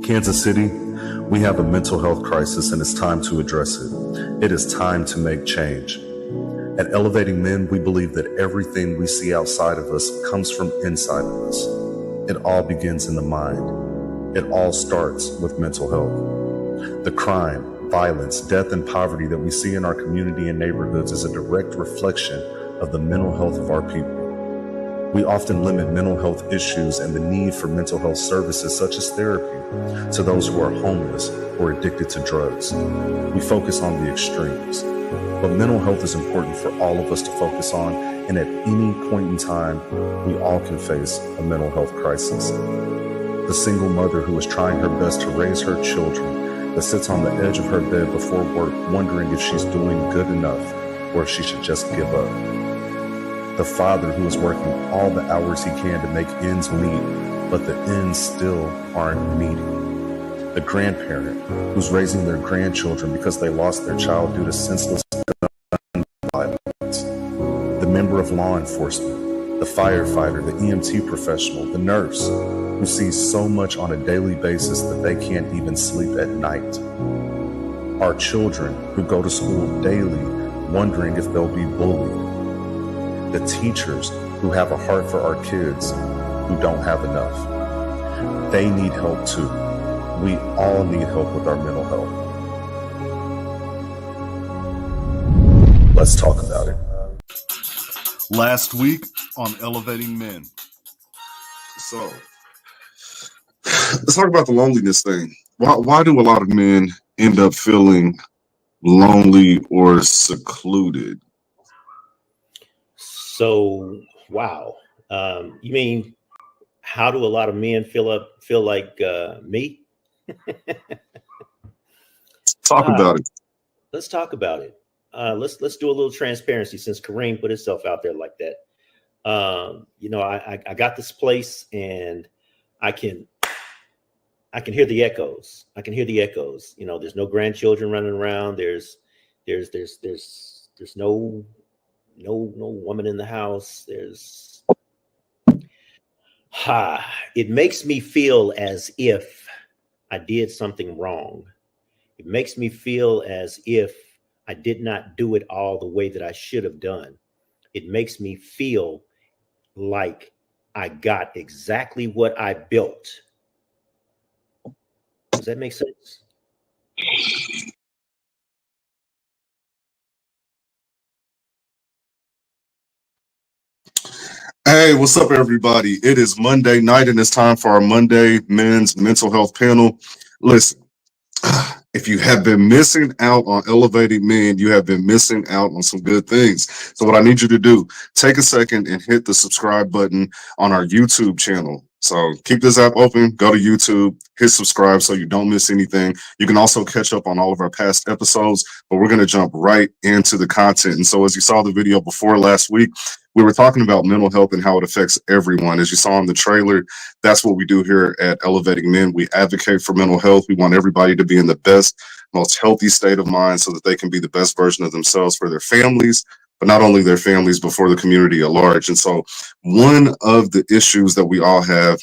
Kansas City, we have a mental health crisis and it's time to address it. It is time to make change. At Elevating Men, we believe that everything we see outside of us comes from inside of us. It all begins in the mind. It all starts with mental health. The crime, violence, death, and poverty that we see in our community and neighborhoods is a direct reflection of the mental health of our people. We often limit mental health issues and the need for mental health services such as therapy to those who are homeless or addicted to drugs. We focus on the extremes. But mental health is important for all of us to focus on, and at any point in time, we all can face a mental health crisis. The single mother who is trying her best to raise her children, that sits on the edge of her bed before work wondering if she's doing good enough or if she should just give up. The father who is working all the hours he can to make ends meet, but the ends still aren't meeting. The grandparent who's raising their grandchildren because they lost their child due to senseless gun violence. The member of law enforcement, the firefighter, the EMT professional, the nurse who sees so much on a daily basis that they can't even sleep at night. Our children who go to school daily wondering if they'll be bullied. The teachers who have a heart for our kids who don't have enough. They need help too. We all need help with our mental health. Let's talk about it. Last week on Elevating Men. So, let's talk about the loneliness thing. Why do a lot of men end up feeling lonely or secluded? So, wow. You mean, how do a lot of men feel like me? Talk about it. Let's talk about it. Let's do a little transparency since Kareem put himself out there like that. I got this place and I can hear the echoes. I can hear the echoes. You know, there's no grandchildren running around. There's no woman in the house. It makes me feel as if I did something wrong. It makes me feel as if I did not do it all the way that I should have done. It makes me feel like I got exactly what I built. Does that make sense? Hey, what's up, everybody? It is Monday night, and it's time for our Monday Men's Mental Health Panel. Listen, if you have been missing out on Elevating Men, you have been missing out on some good things. So what I need you to do, take a second and hit the subscribe button on our YouTube channel. So keep this app open, go to YouTube, hit subscribe so you don't miss anything. You can also catch up on all of our past episodes, but we're going to jump right into the content. And so as you saw the video before last week, we were talking about mental health and how it affects everyone. As you saw in the trailer, that's what we do here at Elevating Men. We advocate for mental health. We want everybody to be in the best, most healthy state of mind so that they can be the best version of themselves for their families, but not only their families, but for the community at large. And so one of the issues that we all have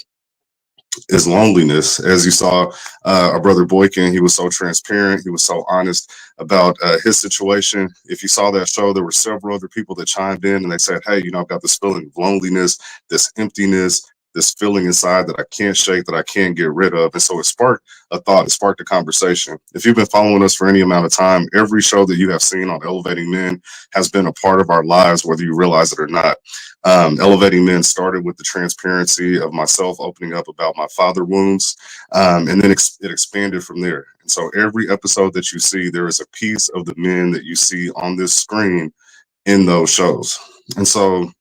is loneliness. As you saw, our brother Boykin, he was so transparent. He was so honest about his situation. If you saw that show, there were several other people that chimed in and they said, hey, I've got this feeling of loneliness, this emptiness, this feeling inside that I can't shake, that I can't get rid of. And so it sparked a thought, it sparked a conversation. If you've been following us for any amount of time, every show that you have seen on Elevating Men has been a part of our lives, whether you realize it or not. Elevating Men started with the transparency of myself opening up about my father wounds, and then it expanded from there. And so every episode that you see, there is a piece of the men that you see on this screen in those shows. And so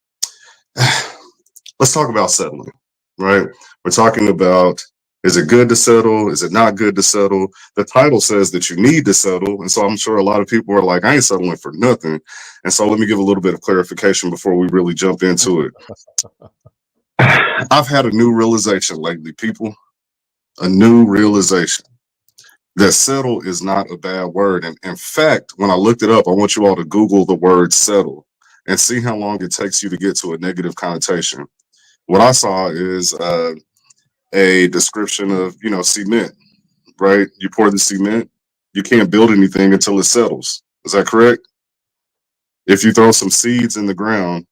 let's talk about settling, right? We're talking about, is it good to settle? Is it not good to settle? The title says that you need to settle. And so I'm sure a lot of people are like, I ain't settling for nothing. And so let me give a little bit of clarification before we really jump into it. I've had a new realization lately, people, a new realization that settle is not a bad word. And in fact, when I looked it up, I want you all to Google the word settle and see how long it takes you to get to a negative connotation. What I saw is a description of, cement. right? You pour the cement, you can't build anything until it settles. Is that correct? If you throw some seeds in the ground,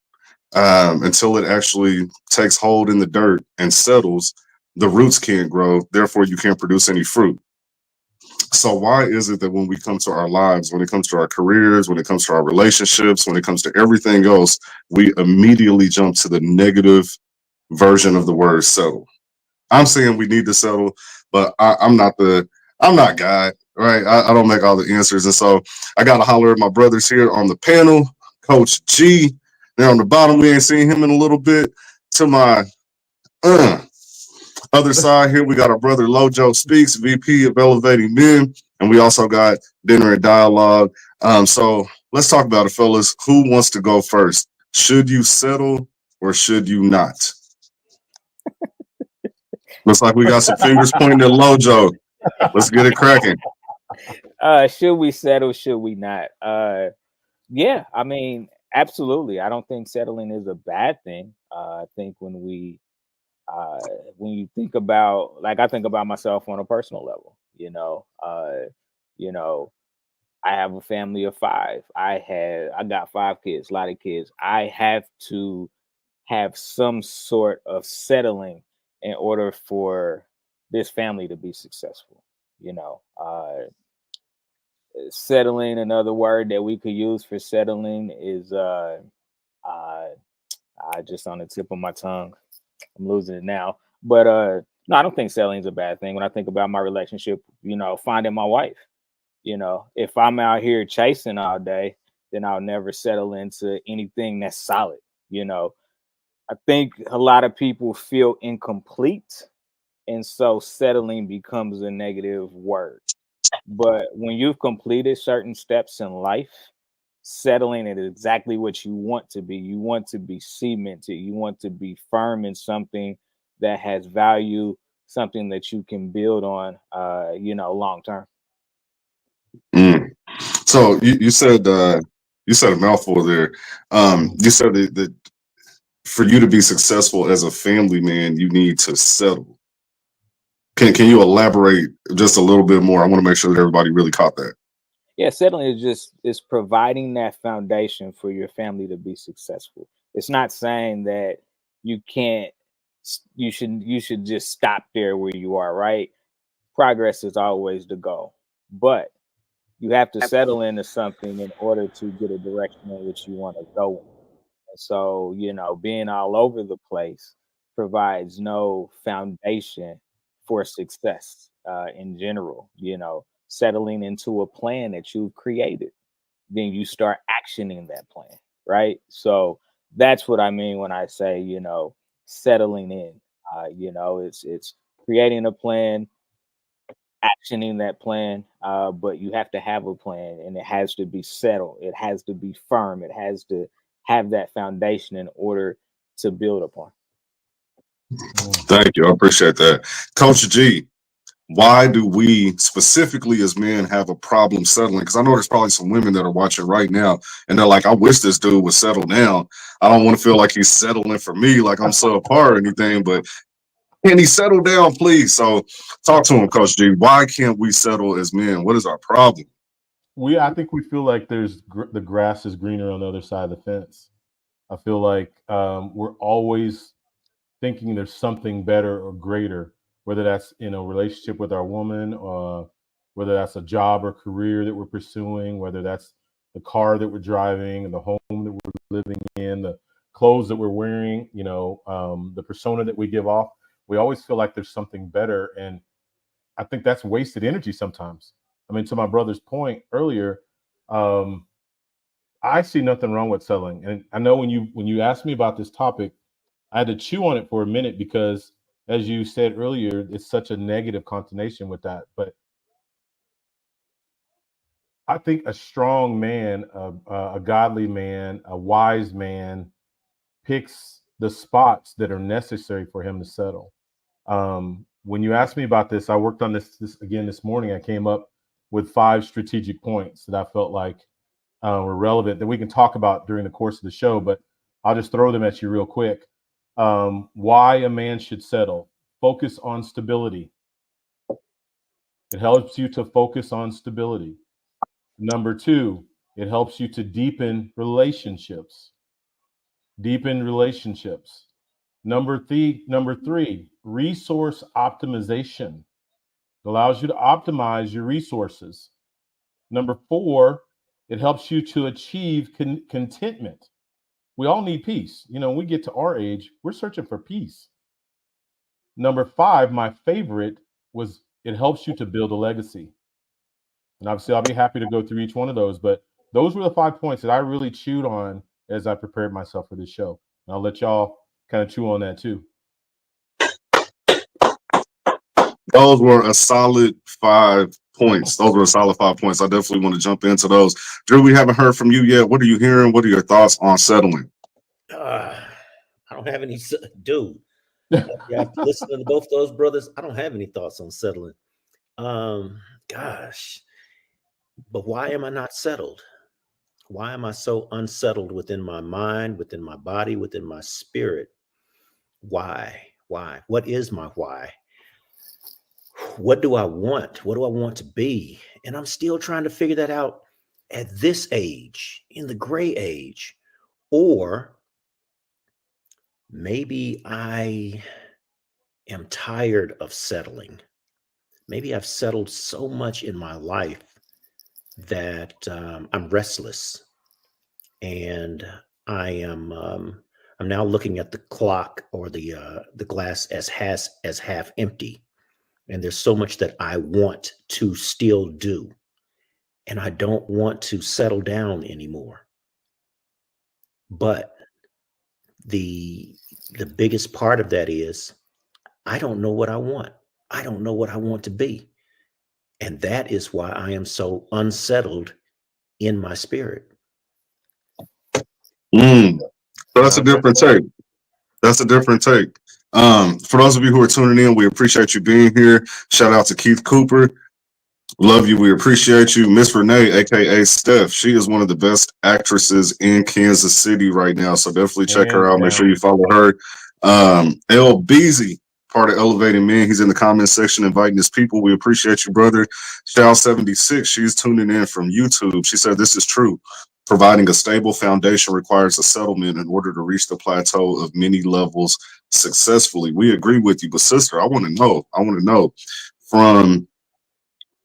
until it actually takes hold in the dirt and settles, the roots can't grow. Therefore, you can't produce any fruit. So why is it that when we come to our lives, when it comes to our careers, when it comes to our relationships, when it comes to everything else, we immediately jump to the negative version of the word settle? I'm saying we need to settle, but I'm not God, right? I don't make all the answers. And so I got to holler at my brothers here on the panel, Coach G. There on the bottom, we ain't seen him in a little bit. To my other side here, we got our brother Lojo Speaks, VP of Elevating Men, and we also got Dinner and Dialogue. So let's talk about it, fellas. Who wants to go first? Should you settle or should you not? Looks like we got some fingers pointing at Lojo. Let's get it cracking. Should we settle? Should we not? Yeah, I mean, absolutely. I don't think settling is a bad thing. I think when you think about, like, I think about myself on a personal level. You know, I have a family of 5. I got 5 kids, a lot of kids. I have to have some sort of settling in order for this family to be successful. Settling, another word that we could use for settling is just on the tip of my tongue. I'm losing it now. But no, I don't think settling is a bad thing. When I think about my relationship, finding my wife, if I'm out here chasing all day, then I'll never settle into anything that's solid. I think a lot of people feel incomplete, and so settling becomes a negative word. But when you've completed certain steps in life, settling is exactly what you want to be. You want to be cemented. You want to be firm in something that has value, something that you can build on, long term. Mm. So you said a mouthful there. You said that for you to be successful as a family man, you need to settle. Can you elaborate just a little bit more? I want to make sure that everybody really caught that. Yeah, settling is providing that foundation for your family to be successful. It's not saying that you can't you should just stop there where you are, right? Progress is always the goal. But you have to settle into something in order to get a direction in which you want to go in. And so, being all over the place provides no foundation for success in general. Settling into a plan that you've created, then you start actioning that plan, right? So that's what I mean when I say, settling in. It's creating a plan, actioning that plan, but you have to have a plan, and it has to be settled. It has to be firm. It has to have that foundation in order to build upon. Thank you. I appreciate that. Coach G, why do we specifically as men have a problem settling? Because I know there's probably some women that are watching right now and they're like, I wish this dude would settle down. I don't want to feel like he's settling for me, like I'm subpar or anything, but can he settle down, please? So talk to him, Coach G. Why can't we settle as men? What is our problem? I think we feel like the grass is greener on the other side of the fence. I feel like we're always thinking there's something better or greater, whether that's in a relationship with our woman, or whether that's a job or career that we're pursuing, whether that's the car that we're driving, the home that we're living in, the clothes that we're wearing, the persona that we give off. We always feel like there's something better. And I think that's wasted energy sometimes. I mean, to my brother's point earlier, I see nothing wrong with settling. And I know when you asked me about this topic, I had to chew on it for a minute because, as you said earlier, it's such a negative connotation with that. But I think a strong man, a godly man, a wise man picks the spots that are necessary for him to settle. When you asked me about this, I worked on this again this morning. I came up with 5 strategic points that I felt like were relevant that we can talk about during the course of the show, but I'll just throw them at you real quick. Why a man should settle: focus on stability, It helps you to focus on stability. Number two, it helps you to deepen relationships. Deepen relationships. Number three, resource optimization. It allows you to optimize your resources. Number four, it helps you to achieve contentment. We all need peace. You know, when we get to our age, we're searching for peace. Number five, my favorite, was it helps you to build a legacy. And obviously, I'll be happy to go through each one of those. But those were the 5 points that I really chewed on as I prepared myself for this show. And I'll let y'all kind of chew on that too. Those were a solid 5 points. Those were a solid 5 points. I definitely want to jump into those. Drew, we haven't heard from you yet. What are you hearing? What are your thoughts on settling? I don't have any, dude. You have to listen to both those brothers. I don't have any thoughts on settling. Gosh, but why am I not settled? Why am I so unsettled within my mind, within my body, within my spirit? Why? What is my why? What do I want? What do I want to be? And I'm still trying to figure that out at this age, in the gray age. Or maybe I am tired of settling. Maybe I've settled so much in my life that I'm restless, and I'm now looking at the clock or the glass as half empty, and there's so much that I want to still do, and I don't want to settle down anymore. But the biggest part of that is I don't know what I want. I don't know what I want to be. And that is why I am so unsettled in my spirit. So that's a different take. That's a different take. For those of you who are tuning in, we appreciate you being here. Shout out to Keith Cooper. Love you. We appreciate you. Miss Renee, aka Steph. She is one of the best actresses in Kansas City right now. So definitely check her out. Make sure you follow her. L Beezy, part of Elevating Men. He's in the comment section inviting his people. We appreciate you, brother. Shal76, she's tuning in from YouTube. She said, this is true. Providing a stable foundation requires a settlement in order to reach the plateau of many levels successfully. We agree with you, but sister, I want to know from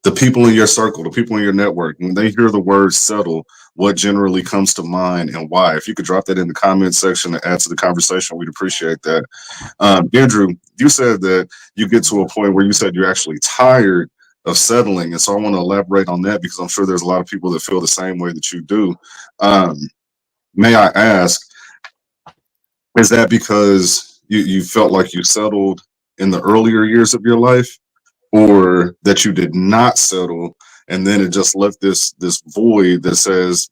the people in your circle, the people in your network, when they hear the word settle, what generally comes to mind and why? If you could drop that in the comment section to add to the conversation, we'd appreciate that. Andrew, you said that you get to a point where you said you're actually tired of settling. And so I want to elaborate on that because I'm sure there's a lot of people that feel the same way that you do. May I ask, is that because you felt like you settled in the earlier years of your life, or that you did not settle and then it just left this void that says,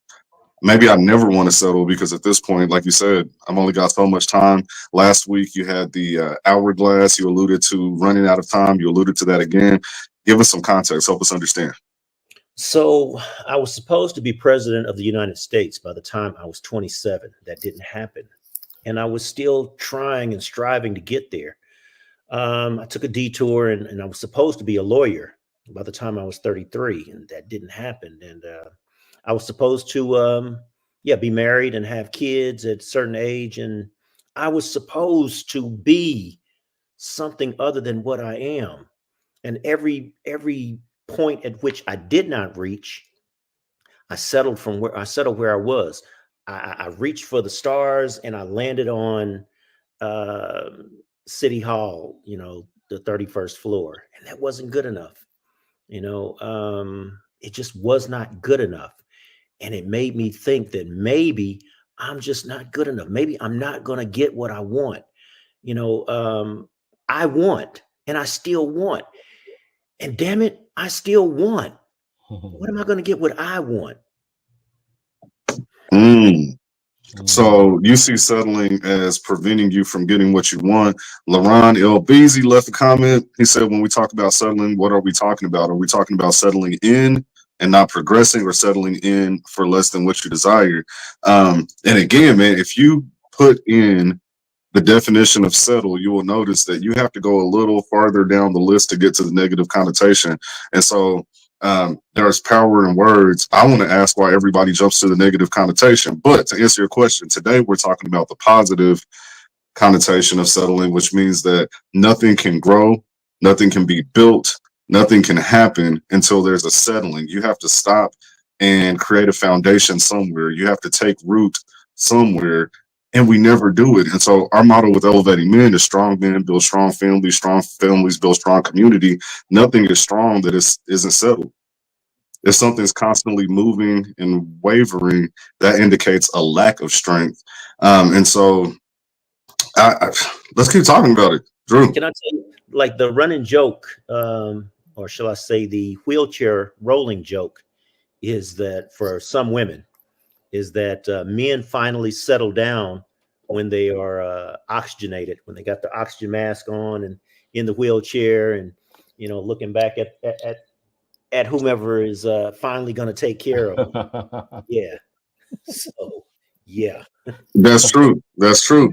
maybe I never want to settle because at this point, like you said, I've only got so much time. Last week you had the hourglass. You alluded to running out of time. You alluded to that again. Give us some context. Help us understand. So I was supposed to be president of the United States by the time I was 27. That didn't happen. And I was still trying and striving to get there. I took a detour and I was supposed to be a lawyer by the time I was 33, and that didn't happen. And I was supposed to, be married and have kids at a certain age. And I was supposed to be something other than what I am. And every point at which I did not reach, I settled where I was. I reached for the stars and I landed on City Hall, the 31st floor. And that wasn't good enough. It just was not good enough. And it made me think that maybe I'm just not good enough. Maybe I'm not going to get what I want. I want, and I still want. And damn it, I still want. What am I going to get what I want? So you see settling as preventing you from getting what you want. LaRon LBZ left a comment. He said, when we talk about settling, what are we talking about? Are we talking about settling in and not progressing, or settling in for less than what you desire? And again, man, if you put in the definition of settle, you will notice that you have to go a little farther down the list to get to the negative connotation. And so there's power in words. I want to ask why everybody jumps to the negative connotation. But to answer your question, today we're talking about the positive connotation of settling, which means that nothing can grow, nothing can be built, nothing can happen until there's a settling. You have to stop and create a foundation somewhere. You have to take root somewhere, and we never do it. And so our motto with Elevating Men is strong men build strong families build strong community. Nothing is strong that isn't settled. If something's constantly moving and wavering, that indicates a lack of strength. And so let's keep talking about it. Drew. Can I tell you, like the running joke, or shall I say the wheelchair rolling joke, is that for some women, is that men finally settle down when they are oxygenated, when they got the oxygen mask on and in the wheelchair, and looking back at whomever is finally going to take care of them. Yeah. So yeah, That's true. That's true.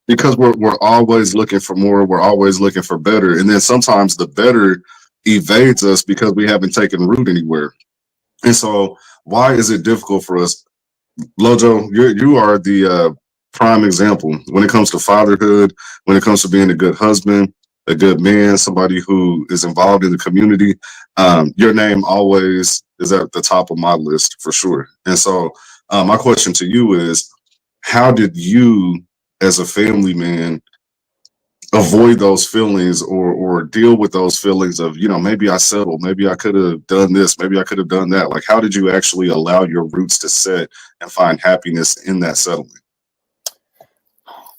Because we're always looking for more. We're always looking for better, and then sometimes the better evades us because we haven't taken root anywhere. And so, why is it difficult for us? Lojo, you are the prime example when it comes to fatherhood, when it comes to being a good husband, a good man, somebody who is involved in the community. Your name always is at the top of my list for sure. And so, my question to you is, how did you, as a family man, avoid those feelings or deal with those feelings of, maybe I settled, maybe I could have done this, maybe I could have done that? Like, how did you actually allow your roots to set and find happiness in that settlement?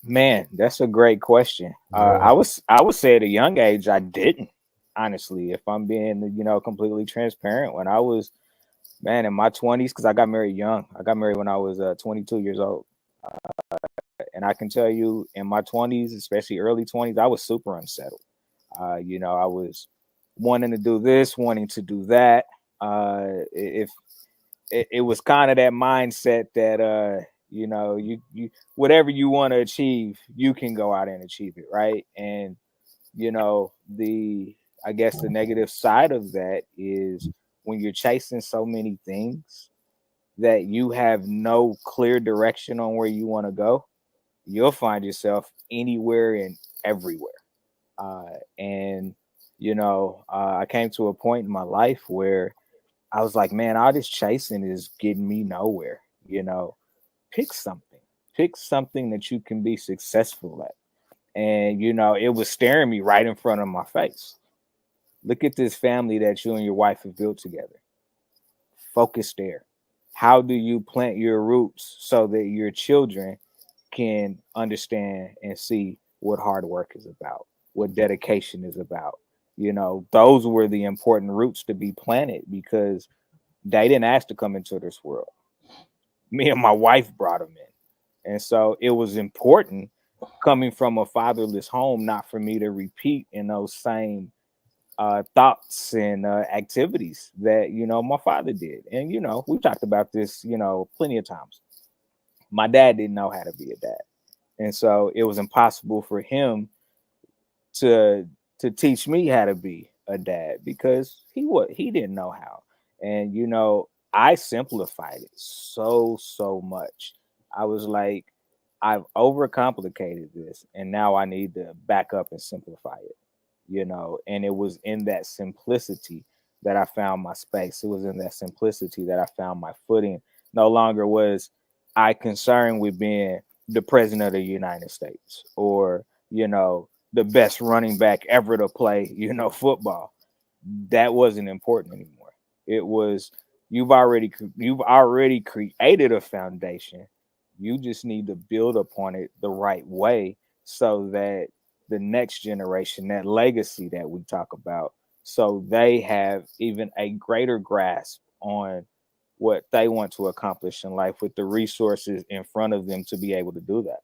Man, that's a great question. I would say at a young age, I didn't, honestly, if I'm being, completely transparent. When I was, man, in my 20s, because I got married young. I got married when I was 22 years old. And I can tell you in my 20s, especially early 20s, I was super unsettled. I was wanting to do this, wanting to do that. If it was kind of that mindset that, you whatever you want to achieve, you can go out and achieve it. Right. And, I guess the negative side of that is when you're chasing so many things that you have no clear direction on where you want to go, you'll find yourself anywhere and everywhere. I came to a point in my life where I was like, man, all this chasing is getting me nowhere. Pick something that you can be successful at. And, it was staring me right in front of my face. Look at this family that you and your wife have built together. Focus there. How do you plant your roots so that your children can understand and see what hard work is about, what dedication is about? Those were the important roots to be planted because they didn't ask to come into this world. Me and my wife brought them in. And so it was important coming from a fatherless home, not for me to repeat in those same thoughts and activities that, my father did. And, we've talked about this, plenty of times. My dad didn't know how to be a dad. And so it was impossible for him to teach me how to be a dad because he didn't know how. And, I simplified it so much. I was like, I've overcomplicated this and now I need to back up and simplify it. And it was in that simplicity that I found my space. It was in that simplicity that I found my footing. No longer was I concerned with being the president of the United States or, the best running back ever to play, football. That wasn't important anymore. It was, you've already created a foundation. You just need to build upon it the right way so that the next generation, that legacy that we talk about, so they have even a greater grasp on what they want to accomplish in life with the resources in front of them to be able to do that.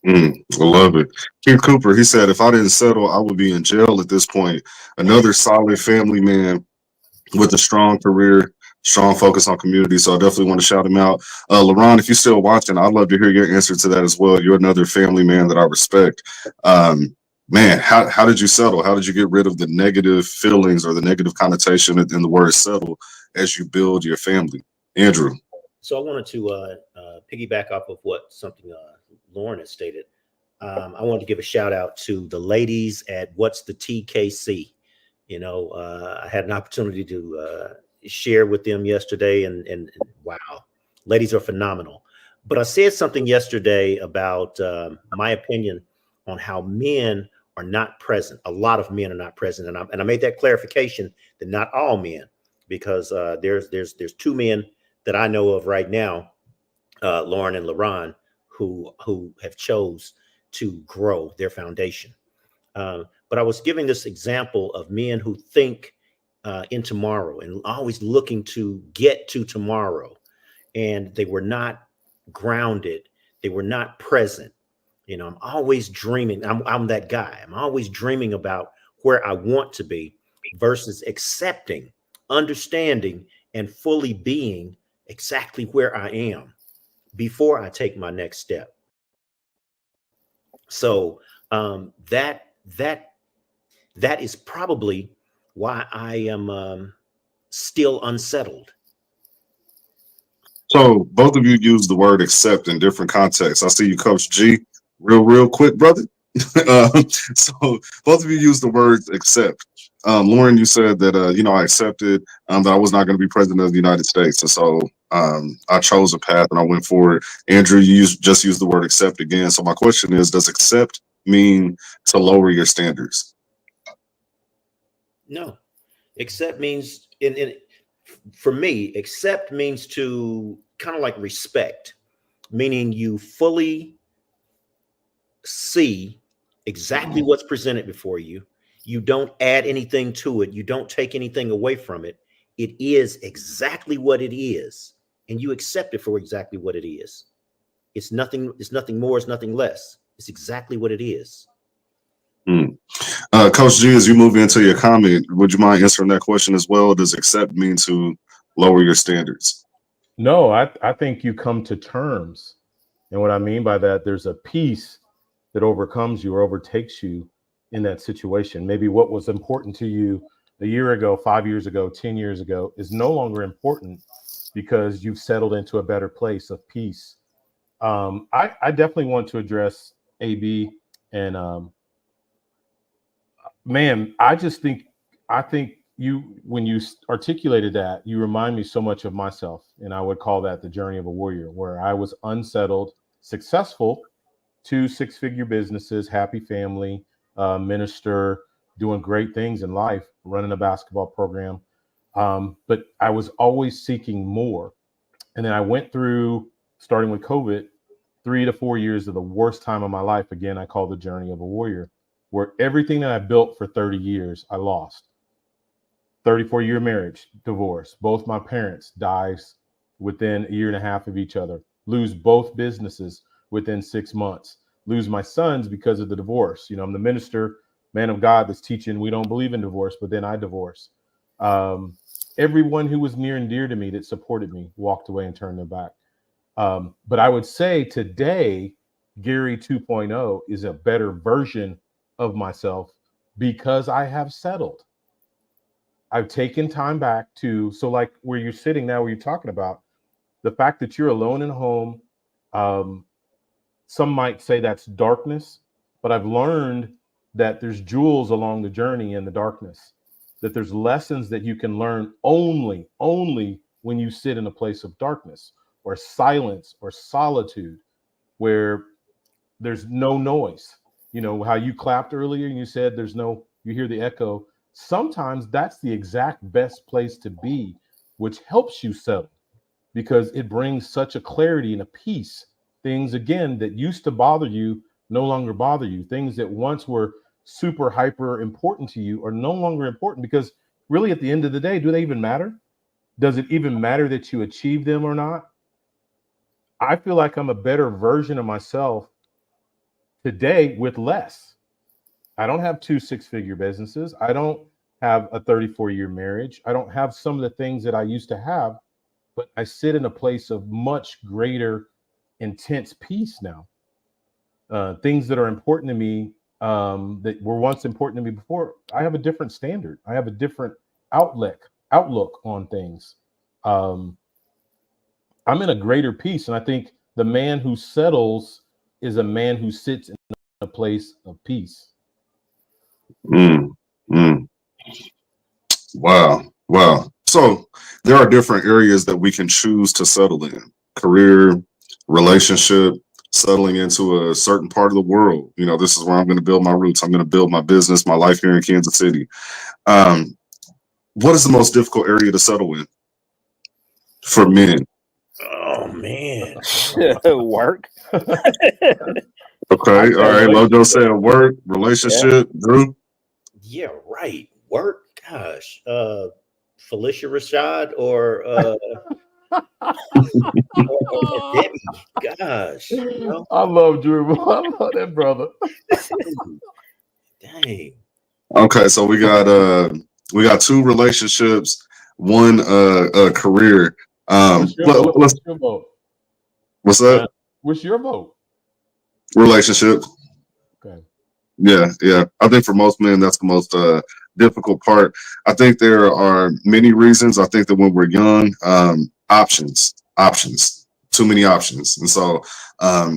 I love it. Keith Cooper, he said, if I didn't settle, I would be in jail at this point. Another solid family man with a strong career, Strong focus on community. So I definitely want to shout him out. LaRon, if you're still watching, I'd love to hear your answer to that as well. You're another family man that I respect. Man, how did you settle? How did you get rid of the negative feelings or the negative connotation in the word settle as you build your family? Andrew. So I wanted to piggyback off of what something Lauren has stated. I wanted to give a shout out to the ladies at What's the TKC. You know, I had an opportunity to share with them yesterday, and wow, ladies are phenomenal. But I said something yesterday about my opinion on how men are not present. A lot of men are not present, and I made that clarification that not all men, because there's two men that I know of right now, Lauren and LaRon, who have chose to grow their foundation. But I was giving this example of men who think in tomorrow and always looking to get to tomorrow, and they were not grounded. They were not present. You know, I'm always dreaming. I'm that guy. I'm always dreaming about where I want to be versus accepting, understanding, and fully being exactly where I am before I take my next step. So that is probably why I am still unsettled. So both of you use the word accept in different contexts. I see you, Coach G, real quick, brother. So both of you use the words accept. Lauren, you said that I accepted that I was not going to be president of the United States, and so I chose a path and I went forward. Andrew, you just used the word accept again. So my question is, does accept mean to lower your standards? No, accept means for me, accept means to kind of like respect, meaning you fully see exactly what's presented before you. You don't add anything to it. You don't take anything away from it. It is exactly what it is, and you accept it for exactly what it is. It's nothing. It's nothing more. It's nothing less. It's exactly what it is. Coach G, as you move into your comment, would you mind answering that question as well? Does accept mean to lower your standards? No, I think you come to terms. And what I mean by that, there's a peace that overcomes you or overtakes you in that situation. Maybe what was important to you a year ago, 5 years ago, 10 years ago is no longer important because you've settled into a better place of peace. I definitely want to address AB and man, I think you, when you articulated that, you remind me so much of myself. And I would call that the journey of a warrior, where I was unsettled, successful, 2 six-figure businesses, happy family, minister, doing great things in life, running a basketball program. But I was always seeking more. And then I went through, starting with COVID, 3 to 4 years of the worst time of my life. Again, I call the journey of a warrior, where everything that I built for 30 years, I lost. 34-year marriage, divorce. Both my parents dies within a year and a half of each other. Lose both businesses within 6 months. Lose my sons because of the divorce. You know, I'm the minister, man of God, that's teaching we don't believe in divorce, but then I divorce. Everyone who was near and dear to me that supported me walked away and turned their back. But I would say today, Gary 2.0 is a better version of myself because I have settled. I've taken time back to, so like where you're sitting now, where you're talking about the fact that you're alone in home. Some might say that's darkness, but I've learned that there's jewels along the journey in the darkness, that there's lessons that you can learn only when you sit in a place of darkness or silence or solitude, where there's no noise. You know how you clapped earlier and you said you hear the echo. Sometimes that's the exact best place to be, which helps you settle because it brings such a clarity and a peace. Things again that used to bother you no longer bother you. Things that once were super hyper important to you are no longer important, because really at the end of the day, do they even matter? Does it even matter that you achieve them or not? I feel like I'm a better version of myself today with less. I don't have 2 six-figure businesses. I don't have a 34-year marriage. I don't have some of the things that I used to have, but I sit in a place of much greater, intense peace now. Things that are important to me, that were once important to me before, I have a different standard. I have a different outlook on things. I'm in a greater peace, and I think the man who settles is a man who sits in a place of peace. Mm, mm. Wow. Wow. So there are different areas that we can choose to settle in: career, relationship, settling into a certain part of the world. You know, this is where I'm going to build my roots. I'm going to build my business, my life here in Kansas City. What is the most difficult area to settle in for men? Oh man. Work. Okay. All right. Lojo said work, Yeah. relationship, Drew. Yeah, right. Work. Gosh. Felicia Rashad or or Debbie. Gosh. You know? I love Drew. I love that brother. Dang. Okay, so we got two relationships, one career. What's your vote? Let's What's your vote? what's that? What's your vote? Relationship. Okay. Yeah, yeah. I think for most men that's the most difficult part. I think there are many reasons. I think that when we're young, options, too many options. And so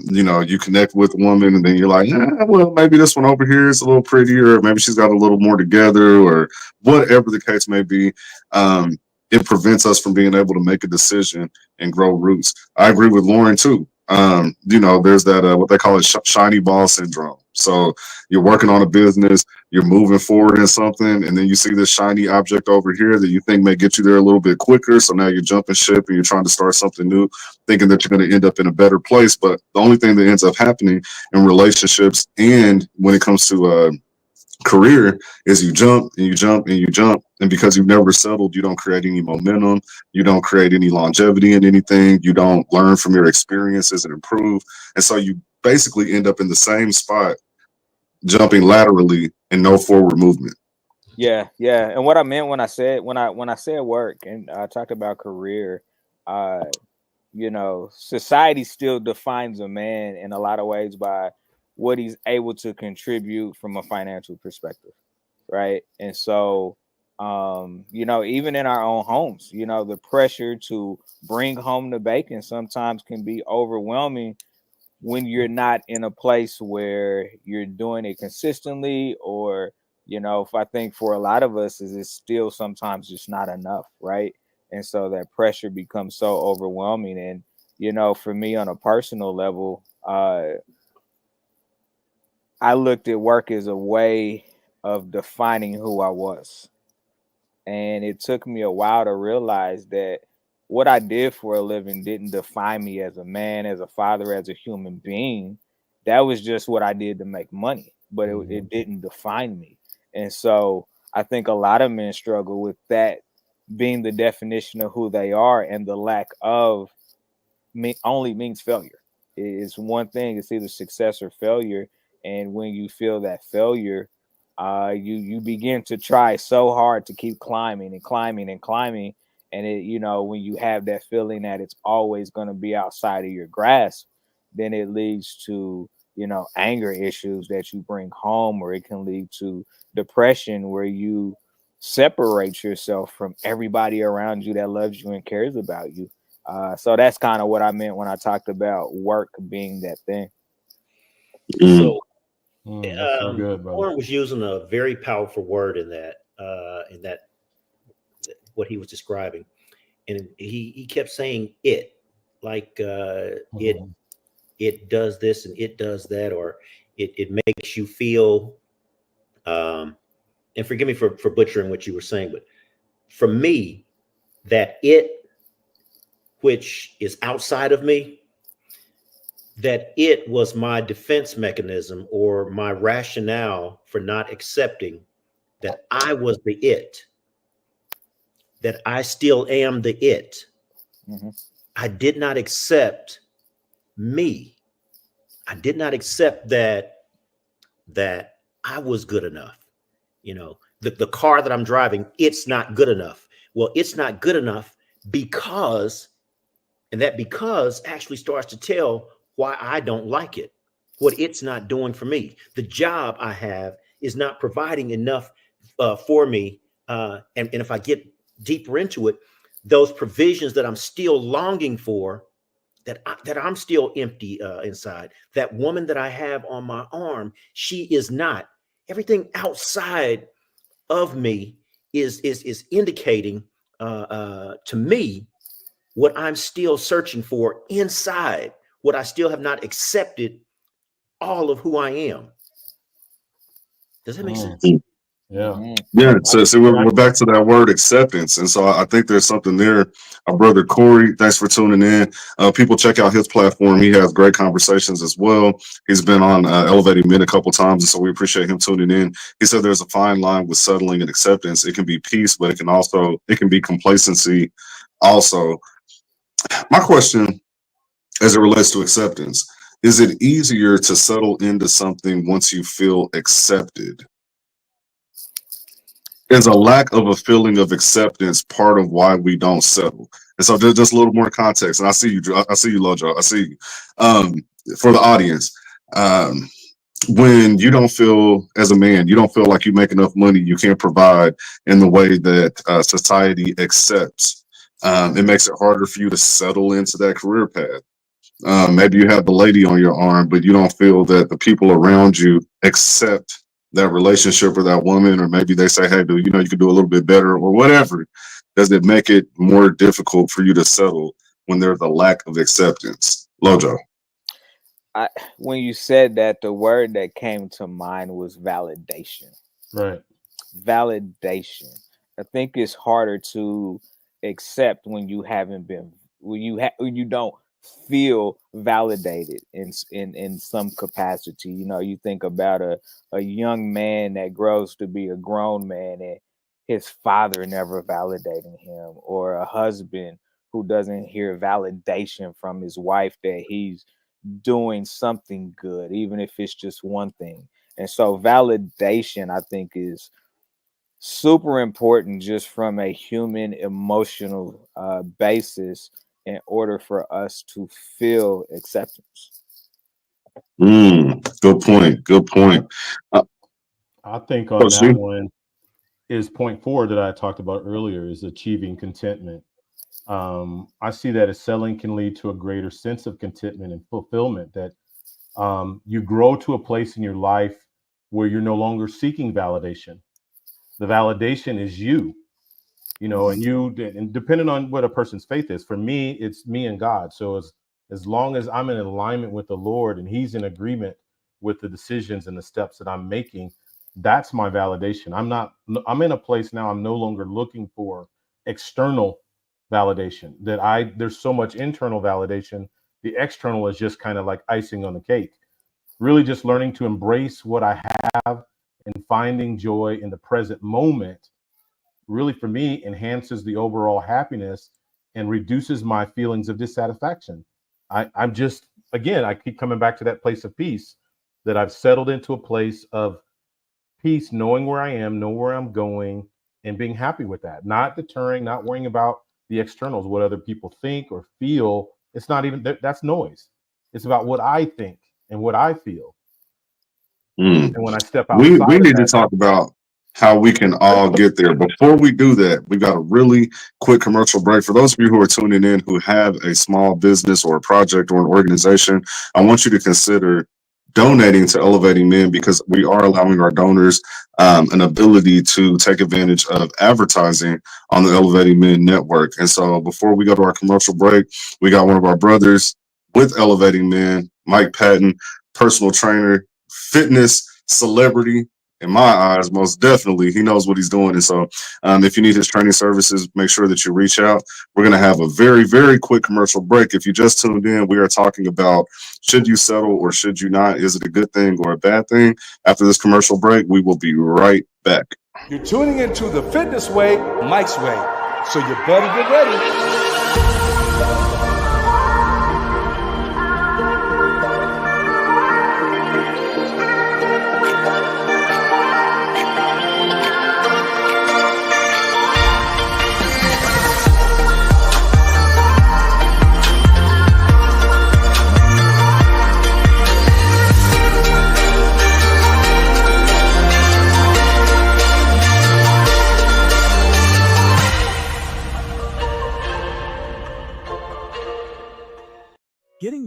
you know, you connect with a woman and then you're like, well, maybe this one over here is a little prettier, or maybe she's got a little more together, or whatever the case may be. It prevents us from being able to make a decision and grow roots. I agree with Lauren too. You know, there's that what they call it shiny ball syndrome. So you're working on a business, you're moving forward in something, and then you see this shiny object over here that you think may get you there a little bit quicker. So now you're jumping ship and you're trying to start something new, thinking that you're going to end up in a better place. But the only thing that ends up happening in relationships and when it comes to career is you jump and you jump and you jump, and because you've never settled, you don't create any momentum, you don't create any longevity in anything, you don't learn from your experiences and improve, and so you basically end up in the same spot, jumping laterally and no forward movement. Yeah, yeah. And what I meant when I said work and I talked about career, you know, society still defines a man in a lot of ways by what he's able to contribute from a financial perspective, right? And so you know, even in our own homes, you know, the pressure to bring home the bacon sometimes can be overwhelming when you're not in a place where you're doing it consistently, or you know, if I think for a lot of us is it's still sometimes just not enough, right? And so that pressure becomes so overwhelming. And you know, for me on a personal level, I looked at work as a way of defining who I was. And it took me a while to realize that what I did for a living didn't define me as a man, as a father, as a human being. That was just what I did to make money, but it didn't define me. And so I think a lot of men struggle with that being the definition of who they are, and the lack of only means failure. It's one thing, it's either success or failure. And when you feel that failure, you begin to try so hard to keep climbing and climbing and climbing. And it, you know, when you have that feeling that it's always going to be outside of your grasp, then it leads to, you know, anger issues that you bring home, or it can lead to depression where you separate yourself from everybody around you that loves you and cares about you. So that's kind of what I meant when I talked about work being that thing. So That's so good, brother. Warren was using a very powerful word in that what he was describing, and he kept saying it, like it does this and it does that, or it makes you feel. And forgive me for butchering what you were saying, but for me, that it, which is outside of me, that it was my defense mechanism or my rationale for not accepting that I was the it, that I still am the it. Mm-hmm. I did not accept me. I did not accept that I was good enough. You know, the car that I'm driving, it's not good enough. Well, it's not good enough because, and that because actually starts to tell why I don't like it, what it's not doing for me. The job I have is not providing enough for me. And if I get deeper into it, those provisions that I'm still longing for, that I'm still empty inside. That woman that I have on my arm, she is not. Everything outside of me is indicating to me what I'm still searching for inside, what I still have not accepted all of who I am. Does that make sense? Yeah. Yeah, so we're back to that word acceptance, and so I think there's something there. Our brother Corey, thanks for tuning in. People check out his platform; he has great conversations as well. He's been on Elevating Men a couple times, and so we appreciate him tuning in. He said there's a fine line with settling and acceptance. It can be peace, but it can be complacency. Also, my question, as it relates to acceptance, is it easier to settle into something once you feel accepted? Is a lack of a feeling of acceptance part of why we don't settle? And so just a little more context. And I see you, Lojo. I see you. For the audience, when you don't feel, as a man, you don't feel like you make enough money, you can't provide in the way that society accepts. It makes it harder for you to settle into that career path. Maybe you have the lady on your arm, but you don't feel that the people around you accept that relationship or that woman, or maybe they say, hey, dude, you could do a little bit better or whatever. Does it make it more difficult for you to settle when there's a lack of acceptance? Lojo. When you said that, the word that came to mind was validation. Right. Validation. I think it's harder to accept when you haven't been, when you don't feel validated in some capacity. You think about a young man that grows to be a grown man and his father never validating him, or a husband who doesn't hear validation from his wife that he's doing something good, even if it's just one thing. And so validation, I think, is super important just from a human emotional basis in order for us to feel acceptance. Good point. Good point. I think on that one is point 4 that I talked about earlier, is achieving contentment. I see that as selling can lead to a greater sense of contentment and fulfillment, that you grow to a place in your life where you're no longer seeking validation. The validation is you, and depending on what a person's faith is. For me, it's me and God. So as long as I'm in alignment with the Lord and he's in agreement with the decisions and the steps that I'm making, that's my validation. I'm in a place now, I'm no longer looking for external validation. There's so much internal validation. The external is just kind of like icing on the cake. Really just learning to embrace what I have and finding joy in the present moment really, for me, enhances the overall happiness and reduces my feelings of dissatisfaction. I'm just, again, I keep coming back to that place of peace, that I've settled into a place of peace, knowing where I am, know where I'm going, and being happy with that. Not deterring, not worrying about the externals, what other people think or feel. It's not even, that's noise. It's about what I think and what I feel. And when I step outside, we need to talk about how we can all get there. Before we do that, we've got a really quick commercial break. For those of you who are tuning in who have a small business or a project or an organization, I want you to consider donating to Elevating Men, because we are allowing our donors an ability to take advantage of advertising on the Elevating Men network. And so before we go to our commercial break, we got one of our brothers with Elevating Men, Mike Patton, personal trainer, fitness celebrity. In my eyes, most definitely, he knows what he's doing. And so if you need his training services, make sure that you reach out. We're going to have a very, very quick commercial break. If you just tuned in, we are talking about, should you settle or should you not? Is it a good thing or a bad thing? After this commercial break, we will be right back. You're tuning into the Fitness Way, Mike's Way. So you better get ready.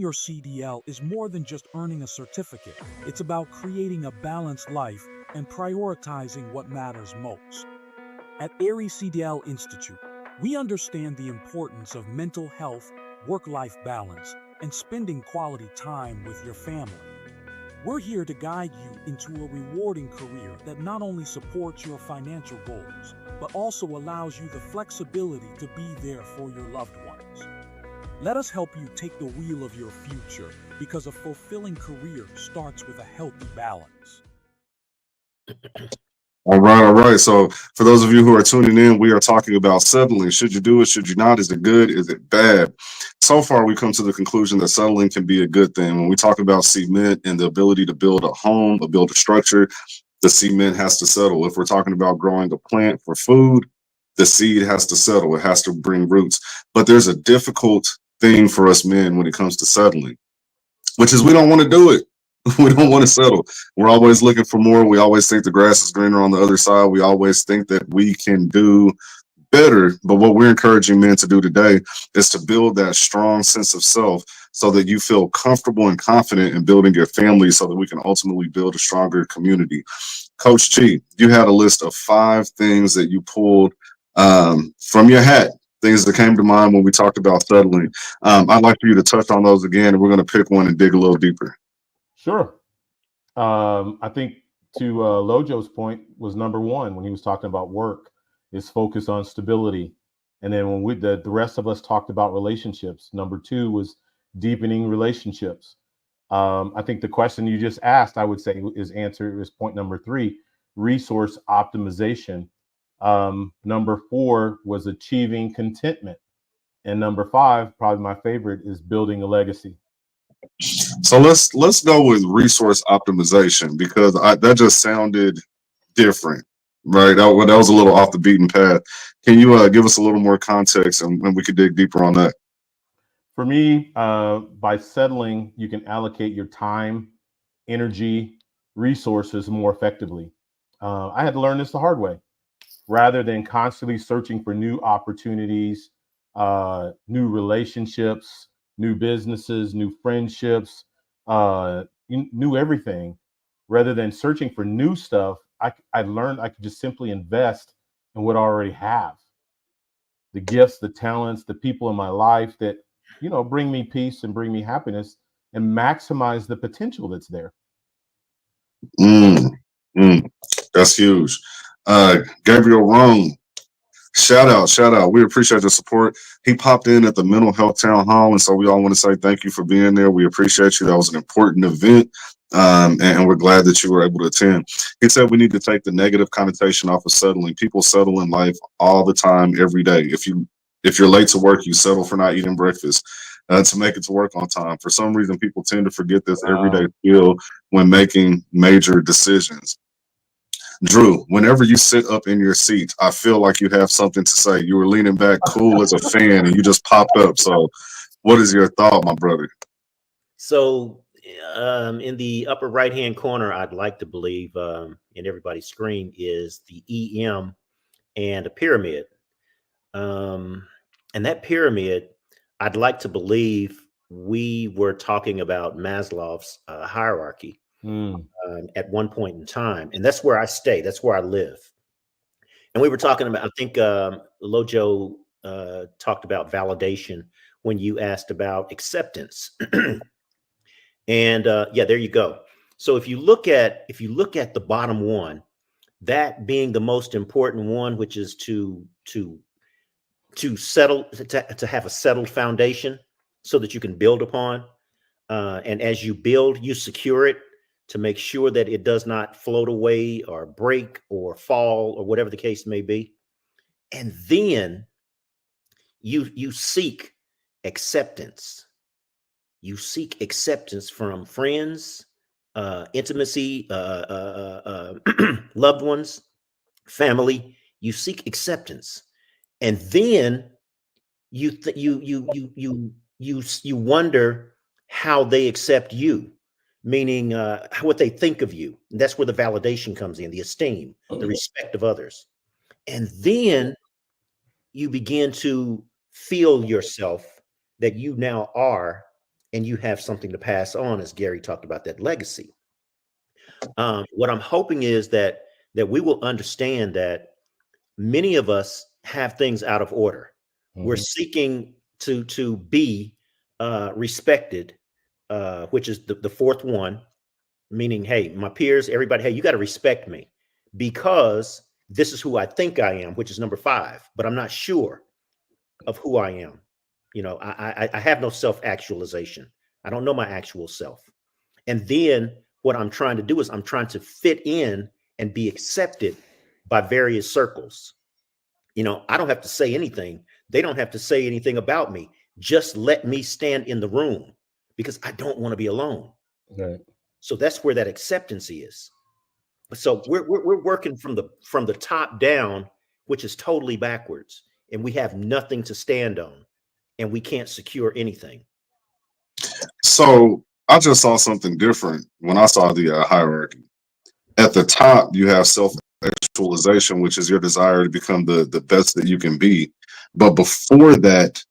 your CDL is more than just earning a certificate. It's about creating a balanced life and prioritizing what matters most. At Aries CDL Institute, we understand the importance of mental health, work-life balance, and spending quality time with your family. We're here to guide you into a rewarding career that not only supports your financial goals, but also allows you the flexibility to be there for your loved ones. Let us help you take the wheel of your future, because a fulfilling career starts with a healthy balance. All right, all right. So for those of you who are tuning in, we are talking about settling. Should you do it? Should you not? Is it good? Is it bad? So far, we come to the conclusion that settling can be a good thing. When we talk about cement and the ability to build a home, or build a structure, the cement has to settle. If we're talking about growing a plant for food, the seed has to settle. It has to bring roots. But there's a difficult thing for us men when it comes to settling, which is we don't want to do it. We don't want to settle. We're always looking for more. We always think the grass is greener on the other side. We always think that we can do better. But what we're encouraging men to do today is to build that strong sense of self so that you feel comfortable and confident in building your family so that we can ultimately build a stronger community. Coach G, you had a list of 5 things that you pulled from your hat, things that came to mind when we talked about settling. I'd like for you to touch on those again, and we're going to pick one and dig a little deeper. Sure. I think to Lojo's point was number 1 when he was talking about work is focus on stability. And then when the rest of us talked about relationships, number 2 was deepening relationships. I think the question you just asked, I would say is point number 3, resource optimization. Number 4 was achieving contentment. And number 5, probably my favorite, is building a legacy. So let's go with resource optimization, because that just sounded different, right? That was a little off the beaten path. Can you give us a little more context, and we could dig deeper on that? For me, by settling, you can allocate your time, energy, resources more effectively. I had to learn this the hard way. Rather than constantly searching for new opportunities, new relationships, new businesses, new friendships, new everything. Rather than searching for new stuff, I learned I could just simply invest in what I already have. The gifts, the talents, the people in my life that, bring me peace and bring me happiness, and maximize the potential that's there. That's huge. Gabriel Rome, shout out. We appreciate the support. He popped in at the mental health town hall, and so we all want to say thank you for being there. We appreciate you. That was an important event, and we're glad that you were able to attend. He said we need to take the negative connotation off of settling. People settle in life all the time, every day. If you're late to work, you settle for not eating breakfast to make it to work on time. For some reason, people tend to forget this everyday skill when making major decisions. Drew, whenever you sit up in your seat, I feel like you have something to say. You were leaning back cool as a fan, and you just popped up. So what is your thought, my brother? So in the upper right-hand corner, I'd like to believe in everybody's screen is the EM and a pyramid. And that pyramid, I'd like to believe we were talking about Maslow's hierarchy at one point in time. And that's where I stay. That's where I live. And we were talking about, I think Lojo talked about validation when you asked about acceptance. And yeah, there you go. So if you look at the bottom one, that being the most important one, which is to settle, to have a settled foundation so that you can build upon. And as you build, you secure it to make sure that it does not float away or break or fall or whatever the case may be. And then you seek acceptance. You seek acceptance from friends, intimacy, loved ones, family. You seek acceptance, and then you wonder how they accept you, meaning what they think of you. And that's where the validation comes in, the esteem, the respect of others, and then you begin to feel yourself that you now are and you have something to pass on, as Gary talked about, that legacy. What I'm hoping is that we will understand that many of us have things out of order. We're seeking to be respected, which is the fourth one, meaning, hey, my peers, everybody, hey, you got to respect me because this is who I think I am, which is number 5, but I'm not sure of who I am. You know, I have no self-actualization. I don't know my actual self. And then what I'm trying to do is I'm trying to fit in and be accepted by various circles. You know, I don't have to say anything. They don't have to say anything about me. Just let me stand in the room because I don't want to be alone. Right. So that's where that acceptance is. So we're working from the top down, which is totally backwards, and we have nothing to stand on, and we can't secure anything. So I just saw something different when I saw the hierarchy. At the top, you have self-actualization, which is your desire to become the best that you can be. But before that,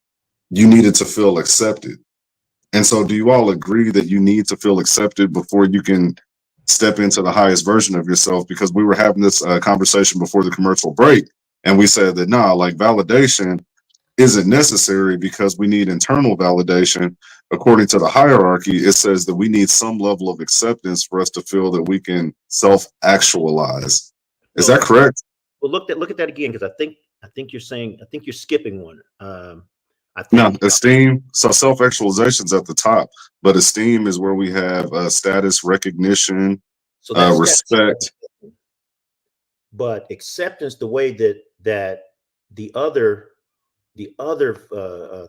you needed to feel accepted. And so do you all agree that you need to feel accepted before you can step into the highest version of yourself? Because we were having this conversation before the commercial break, and we said that, nah, like validation isn't necessary because we need internal validation. According to the hierarchy, it says that we need some level of acceptance for us to feel that we can self-actualize. Is that correct? Well, look at that again, because I think you're skipping one. I No, think esteem. So self-actualization's at the top, but esteem is where we have status, recognition, so that's respect. but acceptance, the way that the other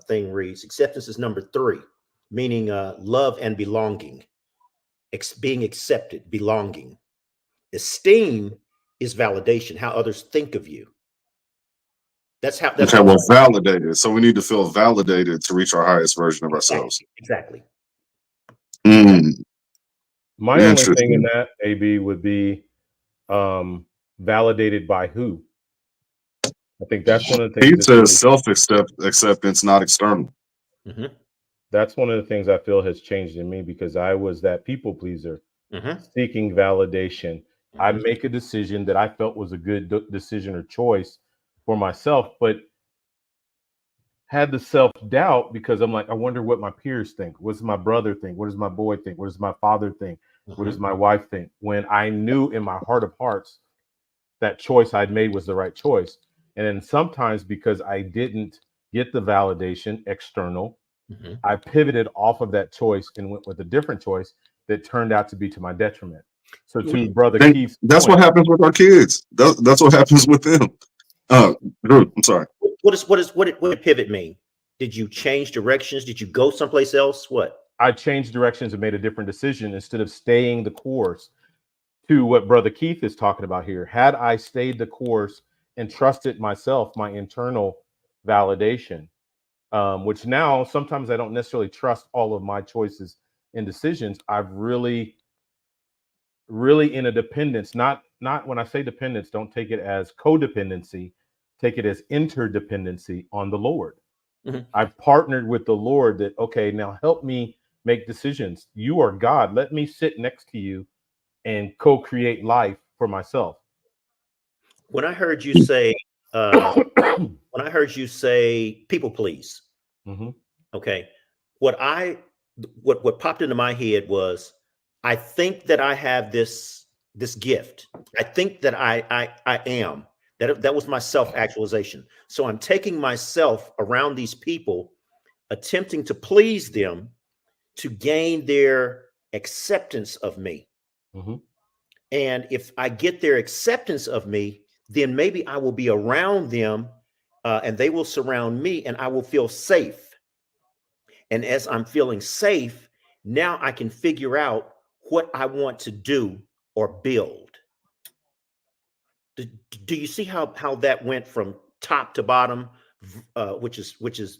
thing reads, acceptance is number 3, meaning love and belonging, being accepted, belonging. Esteem is validation, how others think of you. That's Okay, how well, validated. So we need to feel validated to reach our highest version of ourselves. Exactly. My only thing in Interesting. that, AB, would be validated by who? I think that's one of the He things that's says really, self-acceptance, not external. Mm-hmm. that's one of the things I feel has changed in me because I was that people pleaser Mm-hmm. seeking validation. I Mm-hmm. make a decision that I felt was a good decision or choice for myself, but had the self-doubt because I'm like, I wonder what my peers think. What does my brother think? What does my boy think? What does my father think? What does my wife think? When I knew in my heart of hearts that choice I'd made was the right choice. And then sometimes because I didn't get the validation external, Mm-hmm. I pivoted off of that choice and went with a different choice that turned out to be to my detriment. So to Brother And Keith's that's point, what happens with our kids. That's what happens with them. Drew, I'm sorry. What did pivot mean? Did you change directions? Did you go someplace else? What? I changed directions and made a different decision instead of staying the course. To what Brother Keith is talking about here, had I stayed the course and trusted myself, my internal validation, which now sometimes I don't necessarily trust all of my choices and decisions. I've really in a dependence, not when I say dependence, don't take it as codependency, take it as interdependency on the Lord. Mm-hmm. I've partnered with the Lord that, okay, now help me make decisions. You are God. Let me sit next to you and co-create life for myself. When I heard you say, people please, Mhm. okay, what popped into my head was, I think that I have this gift. I think that I am. That was my self-actualization. So I'm taking myself around these people, attempting to please them to gain their acceptance of me. Mhm. And if I get their acceptance of me, then maybe I will be around them, and they will surround me and I will feel safe. And as I'm feeling safe, now I can figure out what I want to do or build. Do you see how that went from top to bottom, which is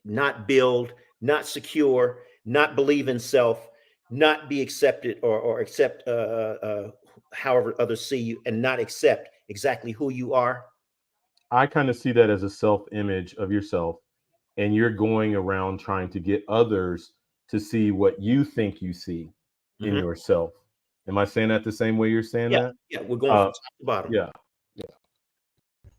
not build, not secure, not believe in self, not be accepted or accept however others see you, and not accept exactly who you are. I kind of see that as a self-image of yourself, and you're going around trying to get others to see what you think you see in Mhm. yourself. Am I saying that the same way you're saying Yeah, that? yeah, we're going from top to bottom. Yeah.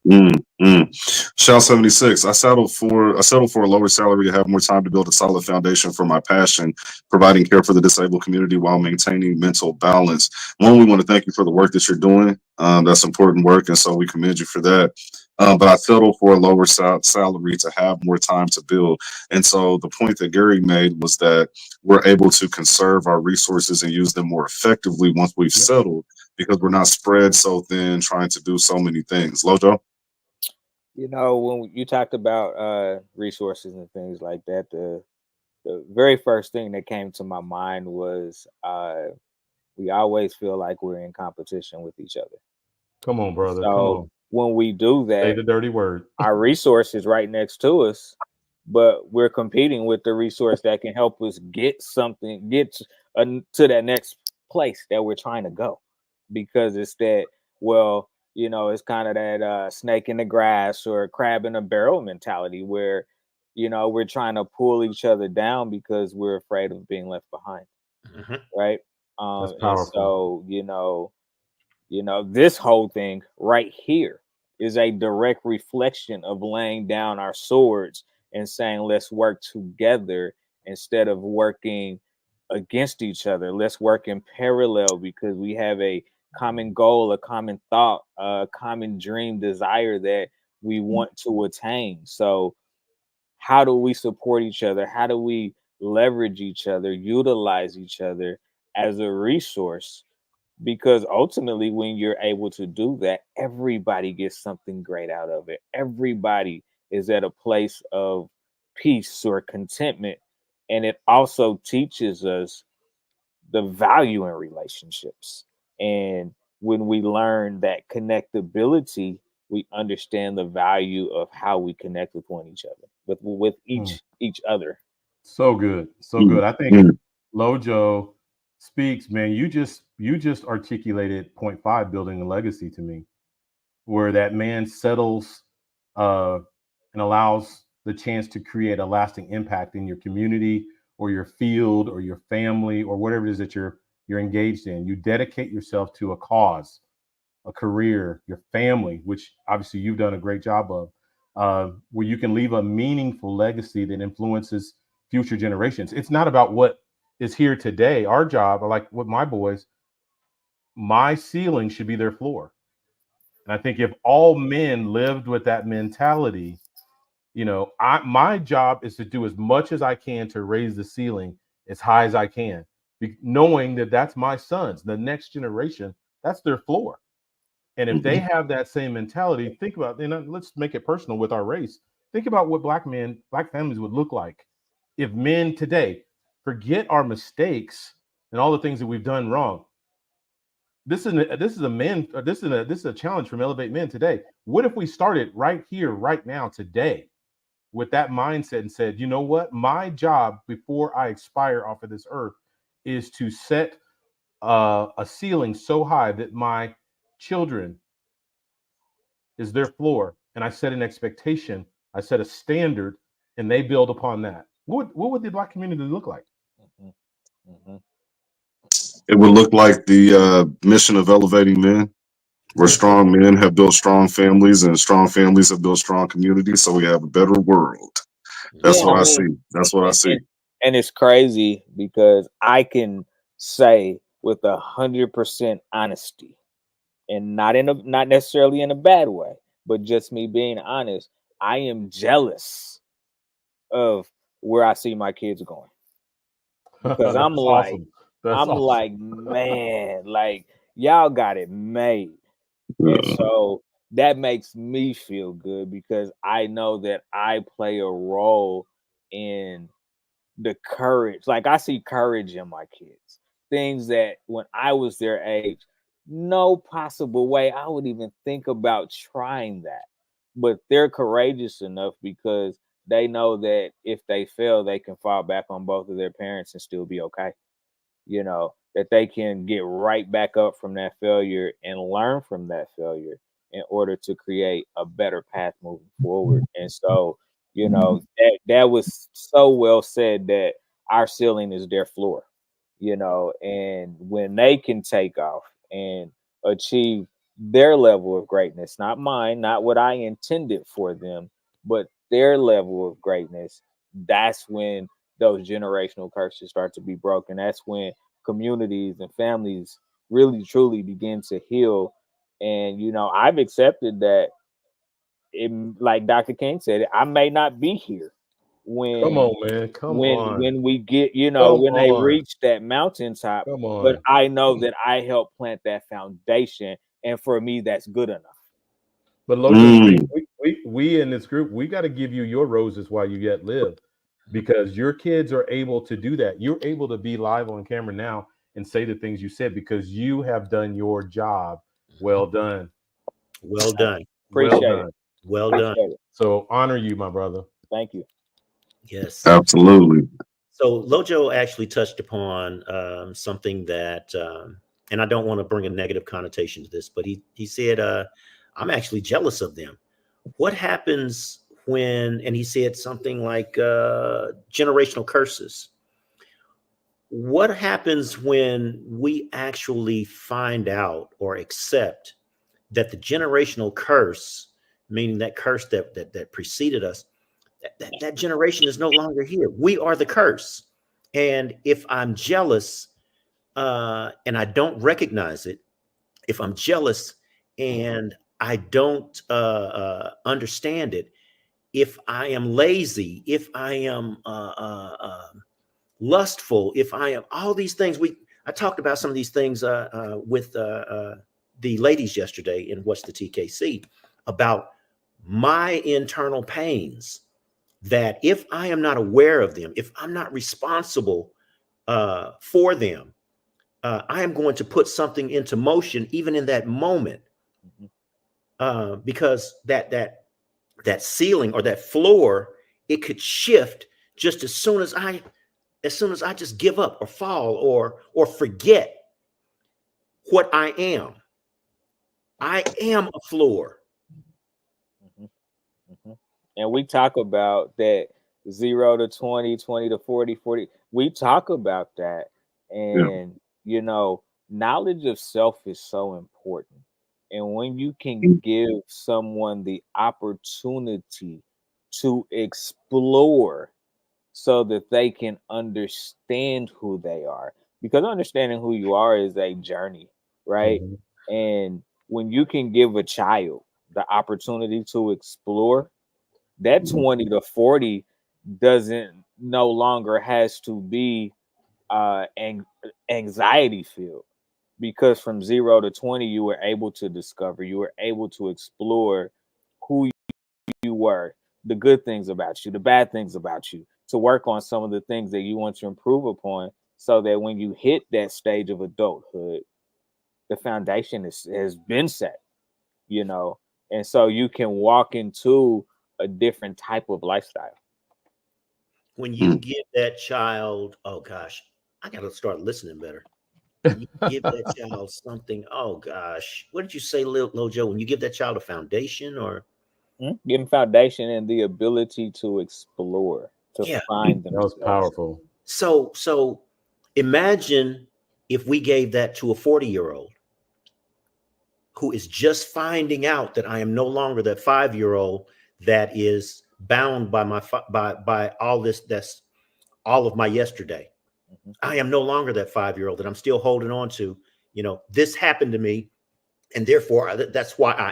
Mm, Shell 76. I settled for a lower salary to have more time to build a solid foundation for my passion, providing care for the disabled community while maintaining mental balance. One, we want to thank you for the work that you're doing. That's important work, and so we commend you for that. But I settled for a lower salary to have more time to build. And so the point that Gary made was that we're able to conserve our resources and use them more effectively once we've settled, because we're not spread so thin trying to do so many things. Lojo? You know, when you talked about resources and things like that, the very first thing that came to my mind was we always feel like we're in competition with each other. Come on, brother. Come So on. when we do Say that, the dirty word. our resource is right next to us, but we're competing with the resource that can help us get to that next place that we're trying to go. Because it's that, well, you know, it's kind of that snake in the grass or crab in a barrel mentality where, you know, we're trying to pull each other down because we're afraid of being left behind, Mhm. right? That's And powerful. so, this whole thing right here is a direct reflection of laying down our swords and saying, let's work together instead of working against each other. Let's work in parallel because we have a common goal, a common thought, a common dream, desire that we want to attain. So, how do we support each other? How do we leverage each other, utilize each other as a resource? Because ultimately, when you're able to do that, everybody gets something great out of it. Everybody is at a place of peace or contentment. And it also teaches us the value in relationships. And when we learn that connectability, we understand the value of how we connect with each other, with Mm. each other. So good. So Mm, good. I think mm. Lojo speaks, man. You just articulated point five, building a legacy to me, where that man settles and allows the chance to create a lasting impact in your community or your field or your family or whatever it is that you're engaged in. You dedicate yourself to a cause, a career, your family, which obviously you've done a great job of, where you can leave a meaningful legacy that influences future generations. It's not about what is here today. Our job, like with my boys, my ceiling should be their floor. And I think if all men lived with that mentality, my job is to do as much as I can to raise the ceiling as high as I can, knowing that that's my sons, the next generation, that's their floor. And if they have that same mentality, think about, let's make it personal with our race. Think about what black families would look like if men today forget our mistakes and all the things that we've done wrong. This is a challenge from Elevate Men today. What if we started right here, right now, today, with that mindset and said, you know what, my job before I expire off of this earth is to set a ceiling so high that my children is their floor, and I set an expectation, I set a standard, and they build upon that. What would the black community look like? Mhm, mhm. It would look like the mission of elevating men, where strong men have built strong families and strong families have built strong communities. So we have a better world. That's Yeah, what I I mean, see. That's what I and, see. and and it's crazy because I can say with 100% honesty, and not necessarily in a bad way, but just me being honest, I am jealous of where I see my kids going because That's awesome. That's I'm awesome. like, man, like y'all got it made. And Uh, so that makes me feel good because I know that I play a role in the courage. Like I see courage in my kids. Things that when I was their age, no possible way I would even think about trying that. But they're courageous enough because they know that if they fail, they can fall back on both of their parents and still be okay. That they can get right back up from that failure and learn from that failure in order to create a better path moving forward. And so, that was so well said that our ceiling is their floor, you know, and when they can take off and achieve their level of greatness, not mine, not what I intended for them, but their level of greatness, that's when those generational curses start to be broken. That's when communities and families really truly begin to heal. And you know, I've accepted that it, like Dr. King said, I may not be here Come when on, man. Come on. when we get, you know, Come when they on. reach that mountaintop, Come but on. I know that I helped plant that foundation, and for me that's good enough. But Lojo, we in this group, we got to give you your roses while you yet live, because your kids are able to do that. You're able to be live on camera now and say the things you said because you have done your job. Well done. Well done. Well Appreciate done. it. Well done. Appreciate it. So honor you, my brother. Thank you. Yes. Absolutely. So Lojo actually touched upon something that, and I don't want to bring a negative connotation to this, but he said, I'm actually jealous of them. What happens when, and he said something like generational curses. What happens when we actually find out or accept that the generational curse, meaning that curse that preceded us, that generation is no longer here. We are the curse. And if I'm jealous and I don't recognize it, if I'm jealous and I don't understand it, if I am lazy, if I am lustful, if I am all these things, I talked about some of these things with the ladies yesterday in What's the TKC about my internal pains, that if I am not aware of them, if I'm not responsible for them, I am going to put something into motion even in that moment, because that ceiling or that floor, it could shift just as soon as I just give up or fall or forget what I am. I am a floor. And we talk about that 0 to 20, 20 to 40, 40. We talk about that. And, you know, knowledge of self is so important. And when you can give someone the opportunity to explore so that they can understand who they are, because understanding who you are is a journey, right? And when you can give a child the opportunity to explore, that 20 to 40 doesn't no longer has to be anxiety filled, because from 0 to 20 you were able to discover, you were able to explore who you were, the good things about you, the bad things about you, to work on some of the things that you want to improve upon, so that when you hit that stage of adulthood, the foundation has been set, you know, and so you can walk into a different type of lifestyle. When you give that child, oh gosh, I got to start listening better. When you give that child something, oh gosh, what did you say, Lojo? When you give that child a foundation, or give them foundation and the ability to explore, to find That was themselves. powerful. So imagine if we gave that to a 40-year-old who is just finding out that I am no longer that 5-year-old that is bound by by all this, that's all of my yesterday. I am no longer that 5-year-old that I'm still holding on to. You know, this happened to me, and therefore that's why I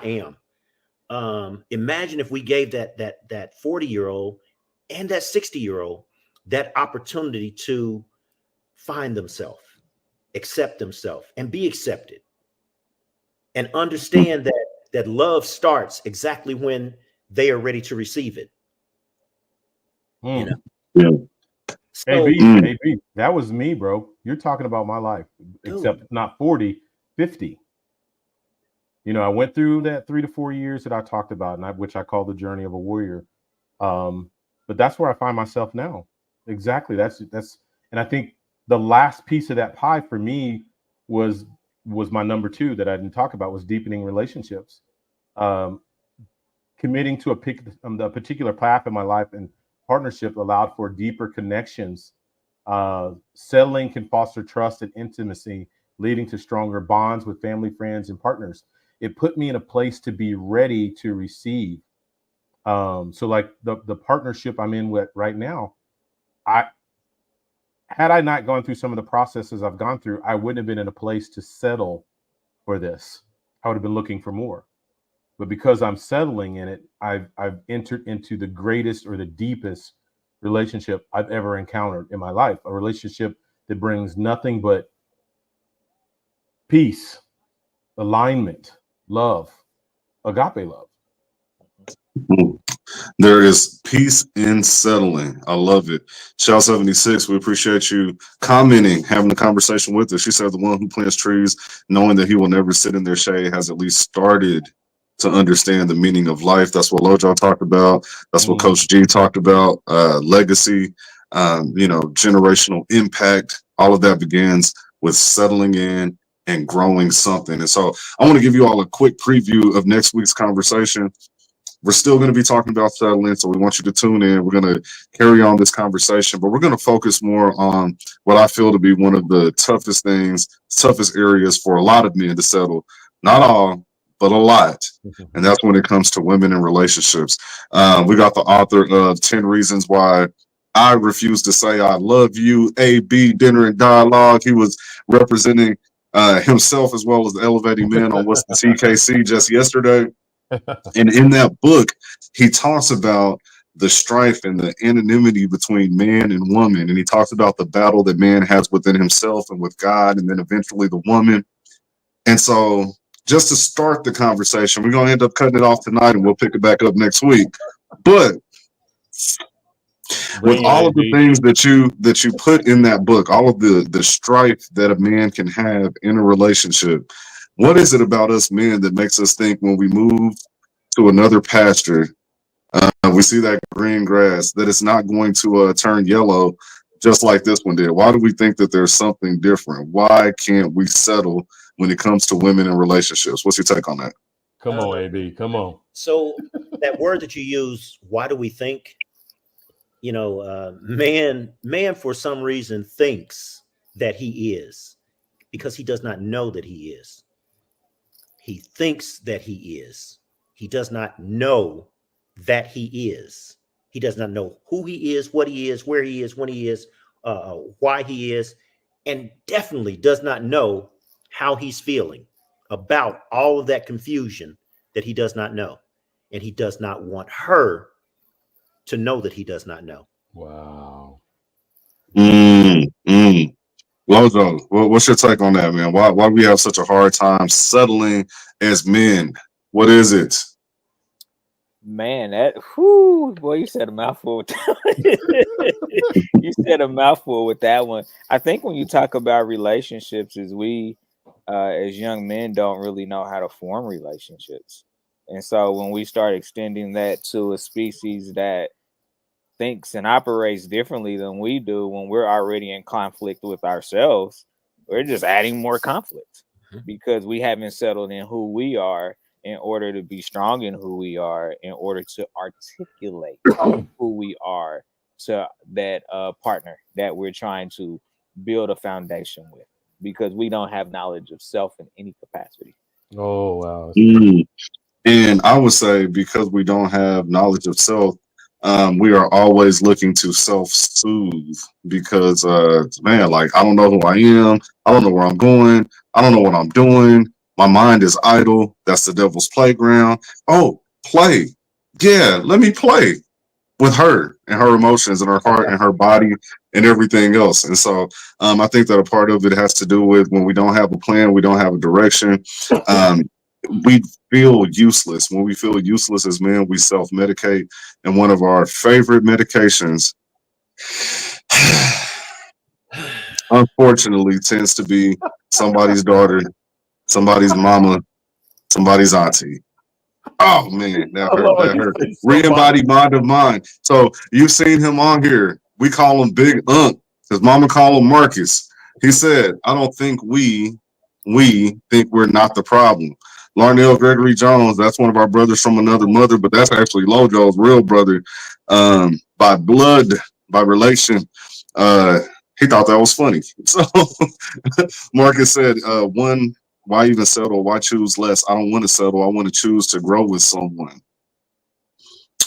am. Imagine if we gave that 40-year-old and that 60-year-old that opportunity to find themselves, accept themselves, and be accepted, and understand that love starts exactly when they are ready to receive it. You know. So, AB, that was me, bro. You're talking about my life, except not 40, 50. You know, I went through that 3 to 4 years that I talked about, and which I call the journey of a warrior. But that's where I find myself now. Exactly. That's, and I think the last piece of that pie for me was my number 2 that I didn't talk about, was deepening relationships. Committing to a particular path in my life and partnership allowed for deeper connections Settling can foster trust and intimacy, leading to stronger bonds with family, friends, and partners. It put me in a place to be ready to receive. So like the partnership I'm in with right now, had I not gone through some of the processes I've gone through, I wouldn't have been in a place to settle for this. I would have been looking for more. But because I'm settling in it, I've entered into the greatest or the deepest relationship I've ever encountered in my life, a relationship that brings nothing but peace, alignment, love, agape love. There is peace in settling. I love it. Shell 76, we appreciate you commenting, having a conversation with us. She said the one who plants trees, knowing that he will never sit in their shade, has at least started to understand the meaning of life. That's what Lojo talked about. That's what Coach G talked about. Legacy, generational impact. All of that begins with settling in and growing something. And so I want to give you all a quick preview of next week's conversation. We're still going to be talking about settling, so we want you to tune in. We're going to carry on this conversation, but we're going to focus more on what I feel to be one of the toughest areas for a lot of men to settle. Not all, but a lot. And that's when it comes to women in relationships. We got the author of 10 Reasons Why I Refuse to Say I Love You, AB, Dinner and Dialogue. He was representing himself as well as the Elevating Men on What's the TKC just yesterday. And in that book, he talks about the strife and the anonymity between man and woman. And he talks about the battle that man has within himself and with God, and then eventually the woman. And so just to start the conversation, we're going to end up cutting it off tonight and we'll pick it back up next week. But with all of the things that you put in that book, all of the strife that a man can have in a relationship, what is it about us men that makes us think when we move to another pasture, we see that green grass, that it's not going to turn yellow just like this one did? Why do we think that there's something different? Why can't we settle when it comes to women and relationships? What's your take on that? Come on, AB. Come on. So that word that you use, why do we think? Man for some reason thinks that he is, because he does not know that he is. He thinks that he is. He does not know that he is. He does not know who he is, what he is, where he is, when he is, why he is, and definitely does not know how he's feeling about all of that confusion that he does not know. And he does not want her to know that he does not know. Wow. Lojo, what's your take on that, man? Why do we have such a hard time settling as men? What is it? Man, boy, you said a mouthful with that one. You said a mouthful with that one. I think when you talk about relationships, is we as young men don't really know how to form relationships. And so when we start extending that to a species that thinks and operates differently than we do, when we're already in conflict with ourselves, we're just adding more conflict because we haven't settled in who we are in order to be strong in who we are, in order to articulate who we are to that partner that we're trying to build a foundation with, because we don't have knowledge of self in any capacity. Oh, wow. And I would say because we don't have knowledge of self, we are always looking to self-soothe because, man, like, I don't know who I am. I don't know where I'm going. I don't know what I'm doing. My mind is idle. That's the devil's playground. Oh, play. Yeah, let me play with her and her emotions and her heart and her body and everything else. And so I think that a part of it has to do with when we don't have a plan, we don't have a direction. We feel useless. When we feel useless as men, we self-medicate. And one of our favorite medications, unfortunately, tends to be somebody's daughter, somebody's mama, somebody's auntie. Oh, man, that hurt. Re-embodied mind of mine. So you've seen him on here. We call him Big Unc. His mama call him Marcus. He said, I don't think we think we're not the problem. Larnell Gregory Jones, that's one of our brothers from another mother, but that's actually Lojo's real brother by blood, by relation. He thought that was funny. So Marcus said, one, why even settle? Why choose less? I don't want to settle. I want to choose to grow with someone.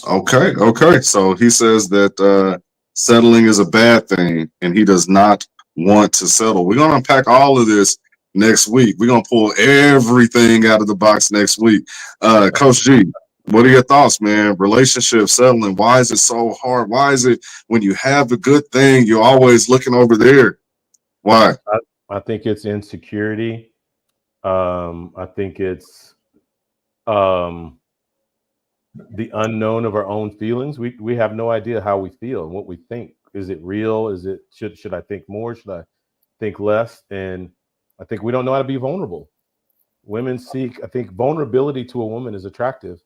Okay. So he says that settling is a bad thing, and he does not want to settle. We're gonna unpack all of this next week. We're gonna pull everything out of the box next week. Coach G, what are your thoughts, man? Relationship settling. Why is it so hard? Why is it when you have a good thing, you're always looking over there? Why? I think it's insecurity. I think it's the unknown of our own feelings. We have no idea how we feel and what we think. Is it real? Is it should I think more? Should I think less? And I think we don't know how to be vulnerable. Women seek, I think vulnerability to a woman is attractive.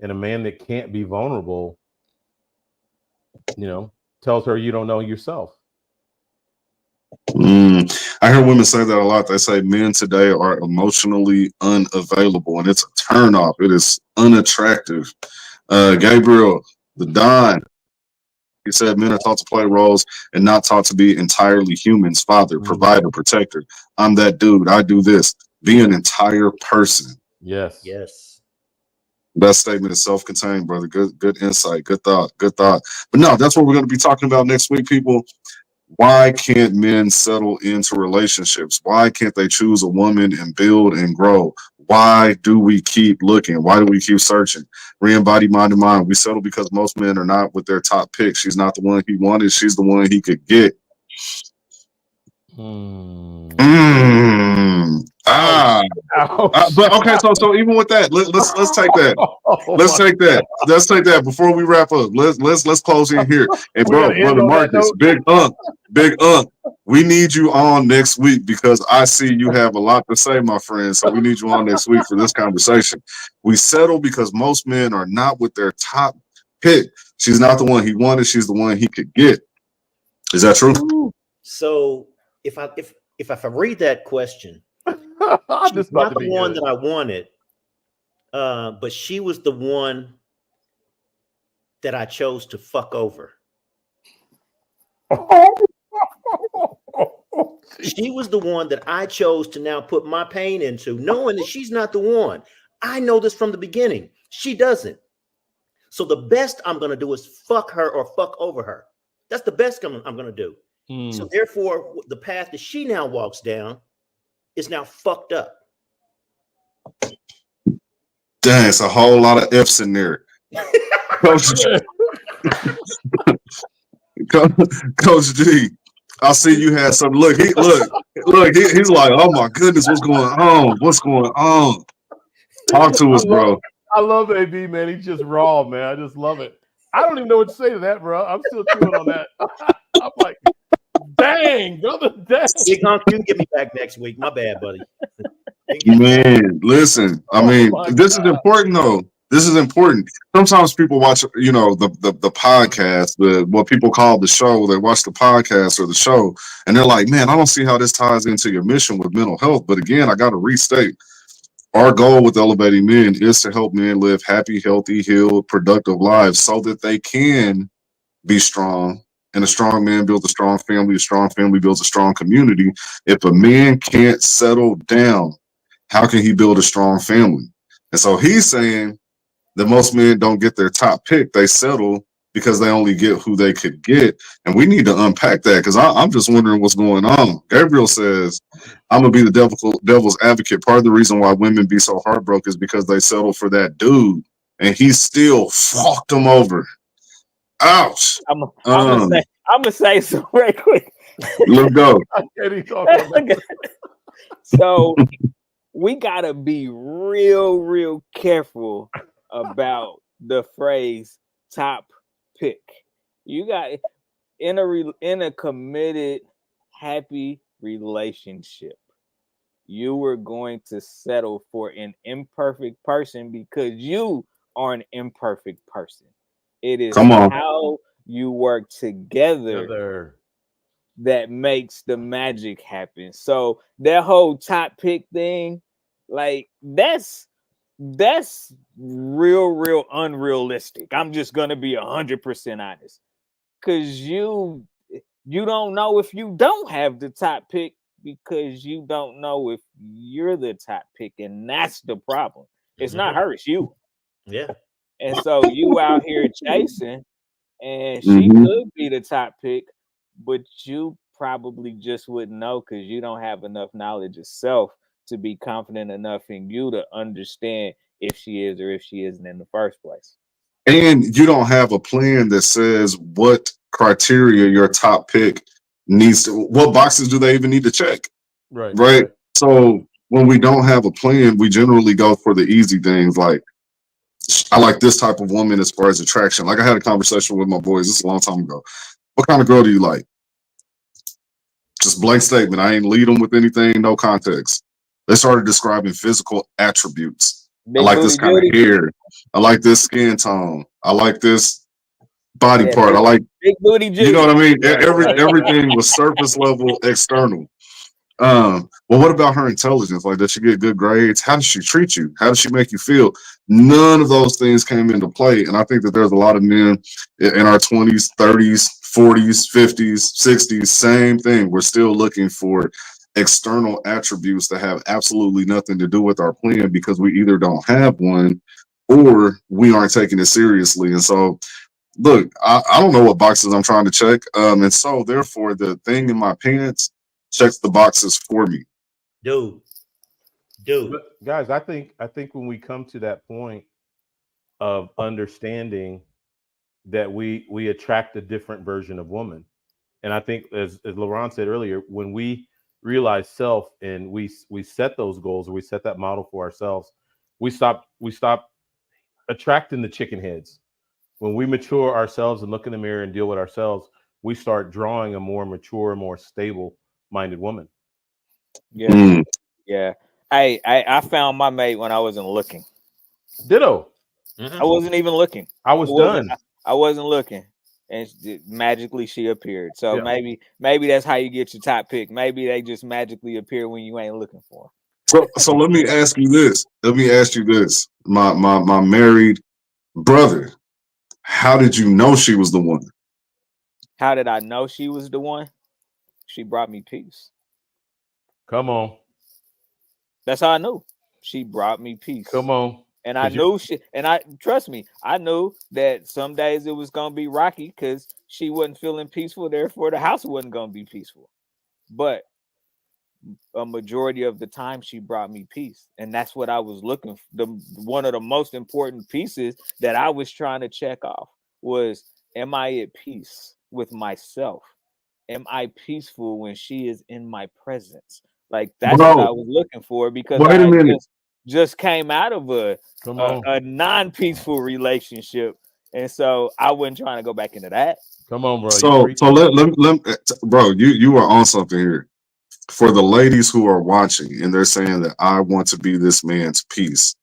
And a man that can't be vulnerable, tells her you don't know yourself. I hear women say that a lot. They say men today are emotionally unavailable, and it's a turnoff. It is unattractive. Gabriel, the Don, he said men are taught to play roles and not taught to be entirely humans. Father, provider, protector. I'm that dude. I do this. Be an entire person. Yes. Best statement is self-contained, brother. Good insight. Good thought. But no, that's what we're going to be talking about next week, people. Why can't men settle into relationships? Why can't they choose a woman and build and grow? Why do we keep looking? Why do we keep searching? Re-embodied mind to mind. We settle because most men are not with their top pick. She's not the one he wanted. She's the one he could get. But okay, so even with that, let's take that. Let's take that before we wrap up. Let's close in here. And brother Marcus, big Unk, we need you on next week because I see you have a lot to say, my friend. So we need you on next week for this conversation. We settle because most men are not with their top pick. She's not the one he wanted. She's the one he could get. Is that true? So if I read that question, she's not the one that I wanted, but she was the one that I chose to fuck over. She was the one that I chose to now put my pain into, knowing that she's not the one. I know this from the beginning. She doesn't. So the best I'm going to do is fuck her or fuck over her. That's the best I'm going to do. So therefore, the path that she now walks down is now fucked up. Dang, it's a whole lot of F's in there. Coach G, I see you had some. Look, he's like, oh my goodness, what's going on? What's going on? Talk to us, bro. I love AB, man. He's just raw, man. I just love it. I don't even know what to say to that, bro. I'm still chewing on that. I'm like, dang, brother, dang. Big Hunk, you can get me back next week. My bad, buddy. Man, listen. I mean, this is important, though. This is important. Sometimes people watch, the podcast, what people call the show. They watch the podcast or the show, and they're like, man, I don't see how this ties into your mission with mental health. But again, I got to restate. Our goal with Elevating Men is to help men live happy, healthy, healed, productive lives so that they can be strong. And a strong man builds a strong family. A strong family builds a strong community. If a man can't settle down, how can he build a strong family? And so he's saying that most men don't get their top pick. They settle because they only get who they could get. And we need to unpack that because I'm just wondering what's going on. Gabriel says, I'm going to be the devil's advocate. Part of the reason why women be so heartbroken is because they settle for that dude and he still fucked them over. Ouch. I'm gonna say something right quick. Let's go. So we gotta be real careful about the phrase top pick. You got in a committed, happy relationship, you were going to settle for an imperfect person because you are an imperfect person. It is how you work together that makes the magic happen. So that whole top pick thing, like that's real unrealistic. I'm just gonna be 100% honest, because you don't know if you don't have the top pick because you don't know if you're the top pick, and that's the problem. It's not her, it's you. Yeah. And so you out here chasing, and she Mm-hmm. could be the top pick, but you probably just wouldn't know because you don't have enough knowledge of self to be confident enough in you to understand if she is or if she isn't in the first place. And you don't have a plan that says what criteria your top pick needs to, what boxes do they even need to check? Right. Right. So when we don't have a plan, we generally go for the easy things like, I like this type of woman as far as attraction. Like I had a conversation with my boys, this is a long time ago. What kind of girl do you like? Just blank statement. I ain't lead them with anything, no context. They started describing physical attributes. I Big like this booty kind of Judy. hair. I like this skin tone. I like this body Yeah, part. I like, big booty Judy. you know what I mean? Right, right. Everything was surface level, external. Well, what about her intelligence? Like, does she get good grades? How does she treat you? How does she make you feel? None of those things came into play. And I think that there's a lot of men in our 20s, 30s, 40s, 50s, 60s, same thing. We're still looking for external attributes that have absolutely nothing to do with our plan because we either don't have one or we aren't taking it seriously. And so, look, I don't know what boxes I'm trying to check. And so, therefore, the thing in my pants checks the boxes for me. Dude. But guys, I think when we come to that point of understanding that we attract a different version of woman, and I think as Laurent said earlier, when we realize self and we set those goals or we set that model for ourselves, we stop attracting the chicken heads. When we mature ourselves and look in the mirror and deal with ourselves, we start drawing a more mature, more stable minded woman. Yeah. Mm. Yeah. I found my mate when I wasn't looking. Ditto. I wasn't even looking. I was done. I wasn't looking. And magically she appeared. So Yeah. maybe that's how you get your top pick. Maybe they just magically appear when you ain't looking for So let me ask you this. Let me ask you this. My married brother, how did you know she was the one? How did I know she was the one? She brought me peace. Come on. That's how I knew. She brought me peace. Come on. And I knew I trust me, I knew that some days it was gonna be rocky because she wasn't feeling peaceful, therefore the house wasn't gonna be peaceful. But a majority of the time she brought me peace, and that's what I was looking for. One of the most important pieces that I was trying to check off was, am I at peace with myself? Am I peaceful when she is in my presence? Like that's what I was looking for, because Wait I a minute. just came out of a non-peaceful relationship, and so I wasn't trying to go back into that. Come on, bro. So let bro, you are on something here. For the ladies who are watching and they're saying that I want to be this man's peace,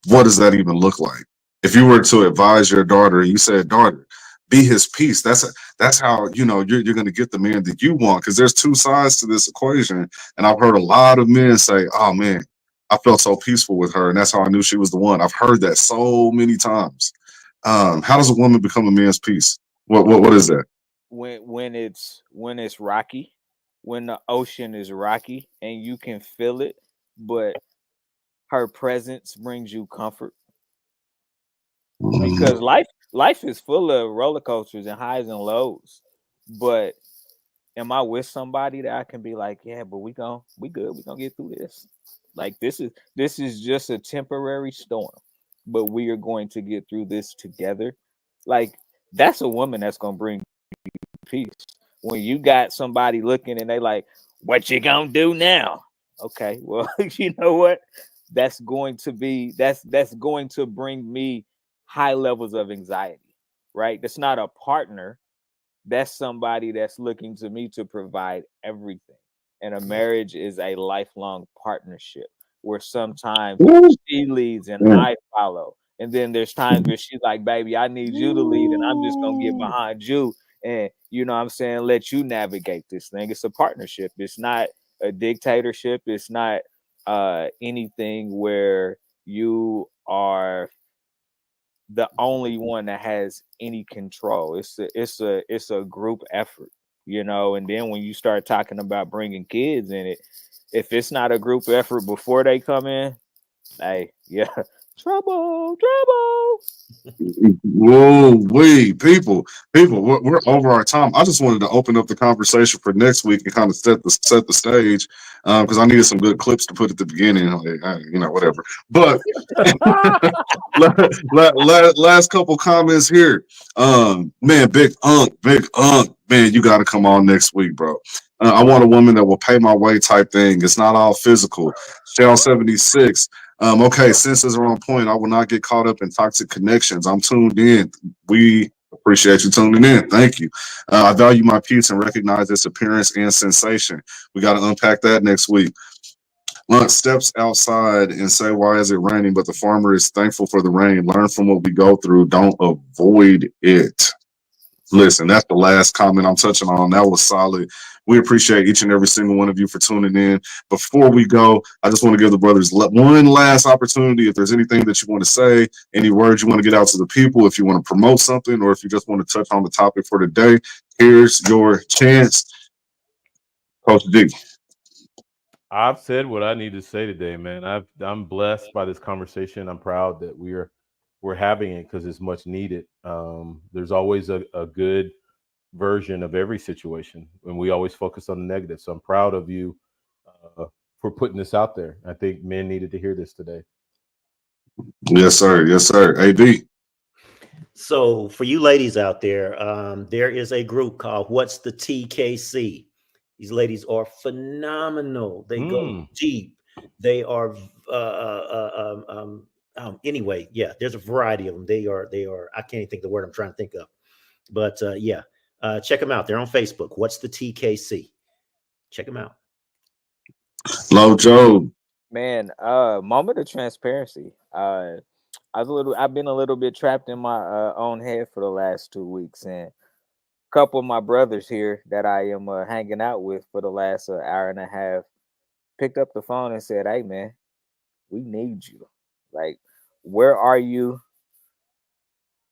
what does that even look like? If you were to advise your daughter and you said, daughter, be his peace, that's how you're going to get the man that you want, because there's two sides to this equation. And I've heard a lot of men say, oh man, I felt so peaceful with her and that's how I knew she was the one. I've heard that so many times. How does a woman become a man's peace? What is that? When it's rocky, when the ocean is rocky and you can feel it, but her presence brings you comfort. Because life is full of roller coasters and highs and lows. But am I with somebody that I can be like, yeah, but we good, we gonna get through this. Like this is just a temporary storm, but we are going to get through this together. Like that's a woman that's gonna bring peace. When you got somebody looking and they like, what you gonna do now? Okay, well, you know what? That's going to bring me high levels of anxiety, right? That's not a partner. That's somebody that's looking to me to provide everything. And a marriage is a lifelong partnership where sometimes she leads and I follow. And then there's times where she's like, baby, I need you to lead and I'm just going to get behind you. And, you know what I'm saying, let you navigate this thing. It's a partnership. It's not a dictatorship. It's not anything where you are the only one that has any control. It's a group effort. you know. And then when you start talking about bringing kids in it, if it's not a group effort before they come in, hey, yeah, trouble. Whoa, wait, people, we're over our time. I just wanted to open up the conversation for next week and kind of set the stage, because I needed some good clips to put at the beginning, you know, whatever. But last couple comments here. Man, big unk, man, you got to come on next week, bro. I want a woman that will pay my way type thing. It's not all physical. Shell 76. Okay, senses are on point. I will not get caught up in toxic connections. I'm tuned in. We appreciate you tuning in. Thank you. I value my peace and recognize its appearance and sensation. We got to unpack that next week. Lunt steps outside and say, why is it raining? But the farmer is thankful for the rain. Learn from what we go through. Don't avoid it. Listen, that's the last comment I'm touching on. That was solid. We appreciate each and every single one of you for tuning in. Before we go, I just want to give the brothers one last opportunity. If there's anything that you want to say, any words you want to get out to the people, if you want to promote something, or if you just want to touch on the topic for today, here's your chance. Coach D. I've said what I need to say today, man. I'm blessed by this conversation. I'm proud that we're having it because it's much needed. There's always a good version of every situation, and we always focus on the negative. So I'm proud of you for putting this out there. I think men needed to hear this today. Yes, sir. Yes, sir. AB. So for you ladies out there, there is a group called What's the TKC? These ladies are phenomenal. They go deep. They are anyway, yeah, there's a variety of them. They are I can't even think the word I'm trying to think of. But yeah, check them out. They're on Facebook. What's the TKC? Check them out. Low Joe. Man, moment of transparency. I've been a little bit trapped in my own head for the last 2 weeks, and a couple of my brothers here that I am hanging out with for the last hour and a half picked up the phone and said, "Hey, man, we need you. Like, where are you?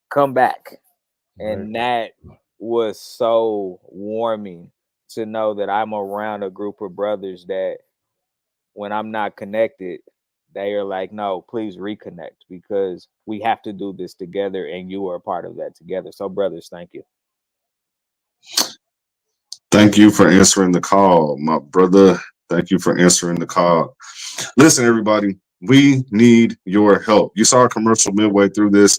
Come back." And that was so warming to know that I'm around a group of brothers that when I'm not connected, they are like, no, please reconnect because we have to do this together and you are a part of that together. So brothers, thank you. Thank you for answering the call, my brother. Thank you for answering the call. Listen, everybody, we need your help. You saw a commercial midway through this.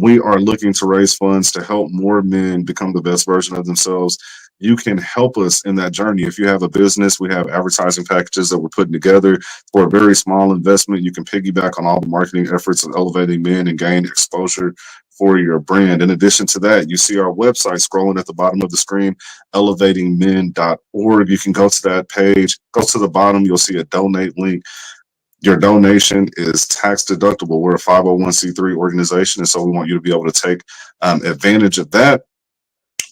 We are looking to raise funds to help more men become the best version of themselves. You can help us in that journey. If you have a business, we have advertising packages that we're putting together for a very small investment. You can piggyback on all the marketing efforts of Elevating Men and gain exposure for your brand. In addition to that, you see our website scrolling at the bottom of the screen, elevatingmen.org. You can go to that page, go to the bottom, you'll see a donate link. Your donation is tax deductible. We're a 501c3 organization, and so we want you to be able to take advantage of that.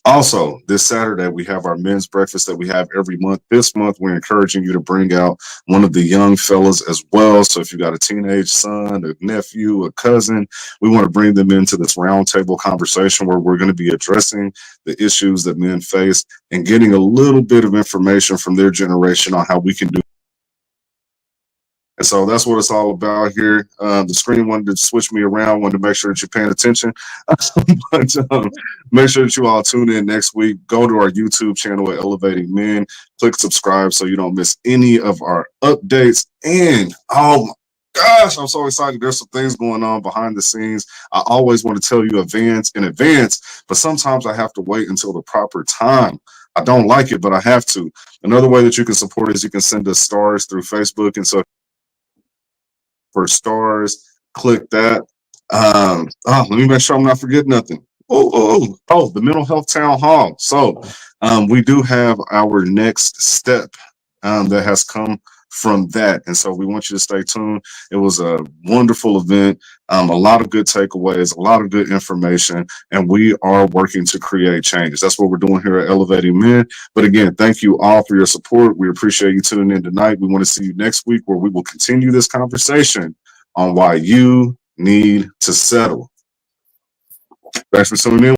Also, this Saturday, we have our men's breakfast that we have every month. This month, we're encouraging you to bring out one of the young fellas as well. So if you got a teenage son, a nephew, a cousin, we want to bring them into this roundtable conversation where we're going to be addressing the issues that men face and getting a little bit of information from their generation on how we can do. And so that's what it's all about here. The screen wanted to switch me around, wanted to make sure that you're paying attention. But make sure that you all tune in next week. Go to our YouTube channel at Elevating Men. Click subscribe so you don't miss any of our updates. And oh my gosh, I'm so excited. There's some things going on behind the scenes. I always want to tell you in advance, but sometimes I have to wait until the proper time. I don't like it, but I have to. Another way that you can support is you can send us stars through Facebook. And so for stars, click that. Let me make sure I'm not forgetting nothing. The mental health town hall. So we do have our next step that has come from that, and so we want you to stay tuned. It was a wonderful event, a lot of good takeaways, a lot of good information, and we are working to create change. That's what we're doing here at Elevating Men. But again, thank you all for your support. We appreciate you tuning in tonight. We want to see you next week where we will continue this conversation on why you need to settle. Thanks for tuning in.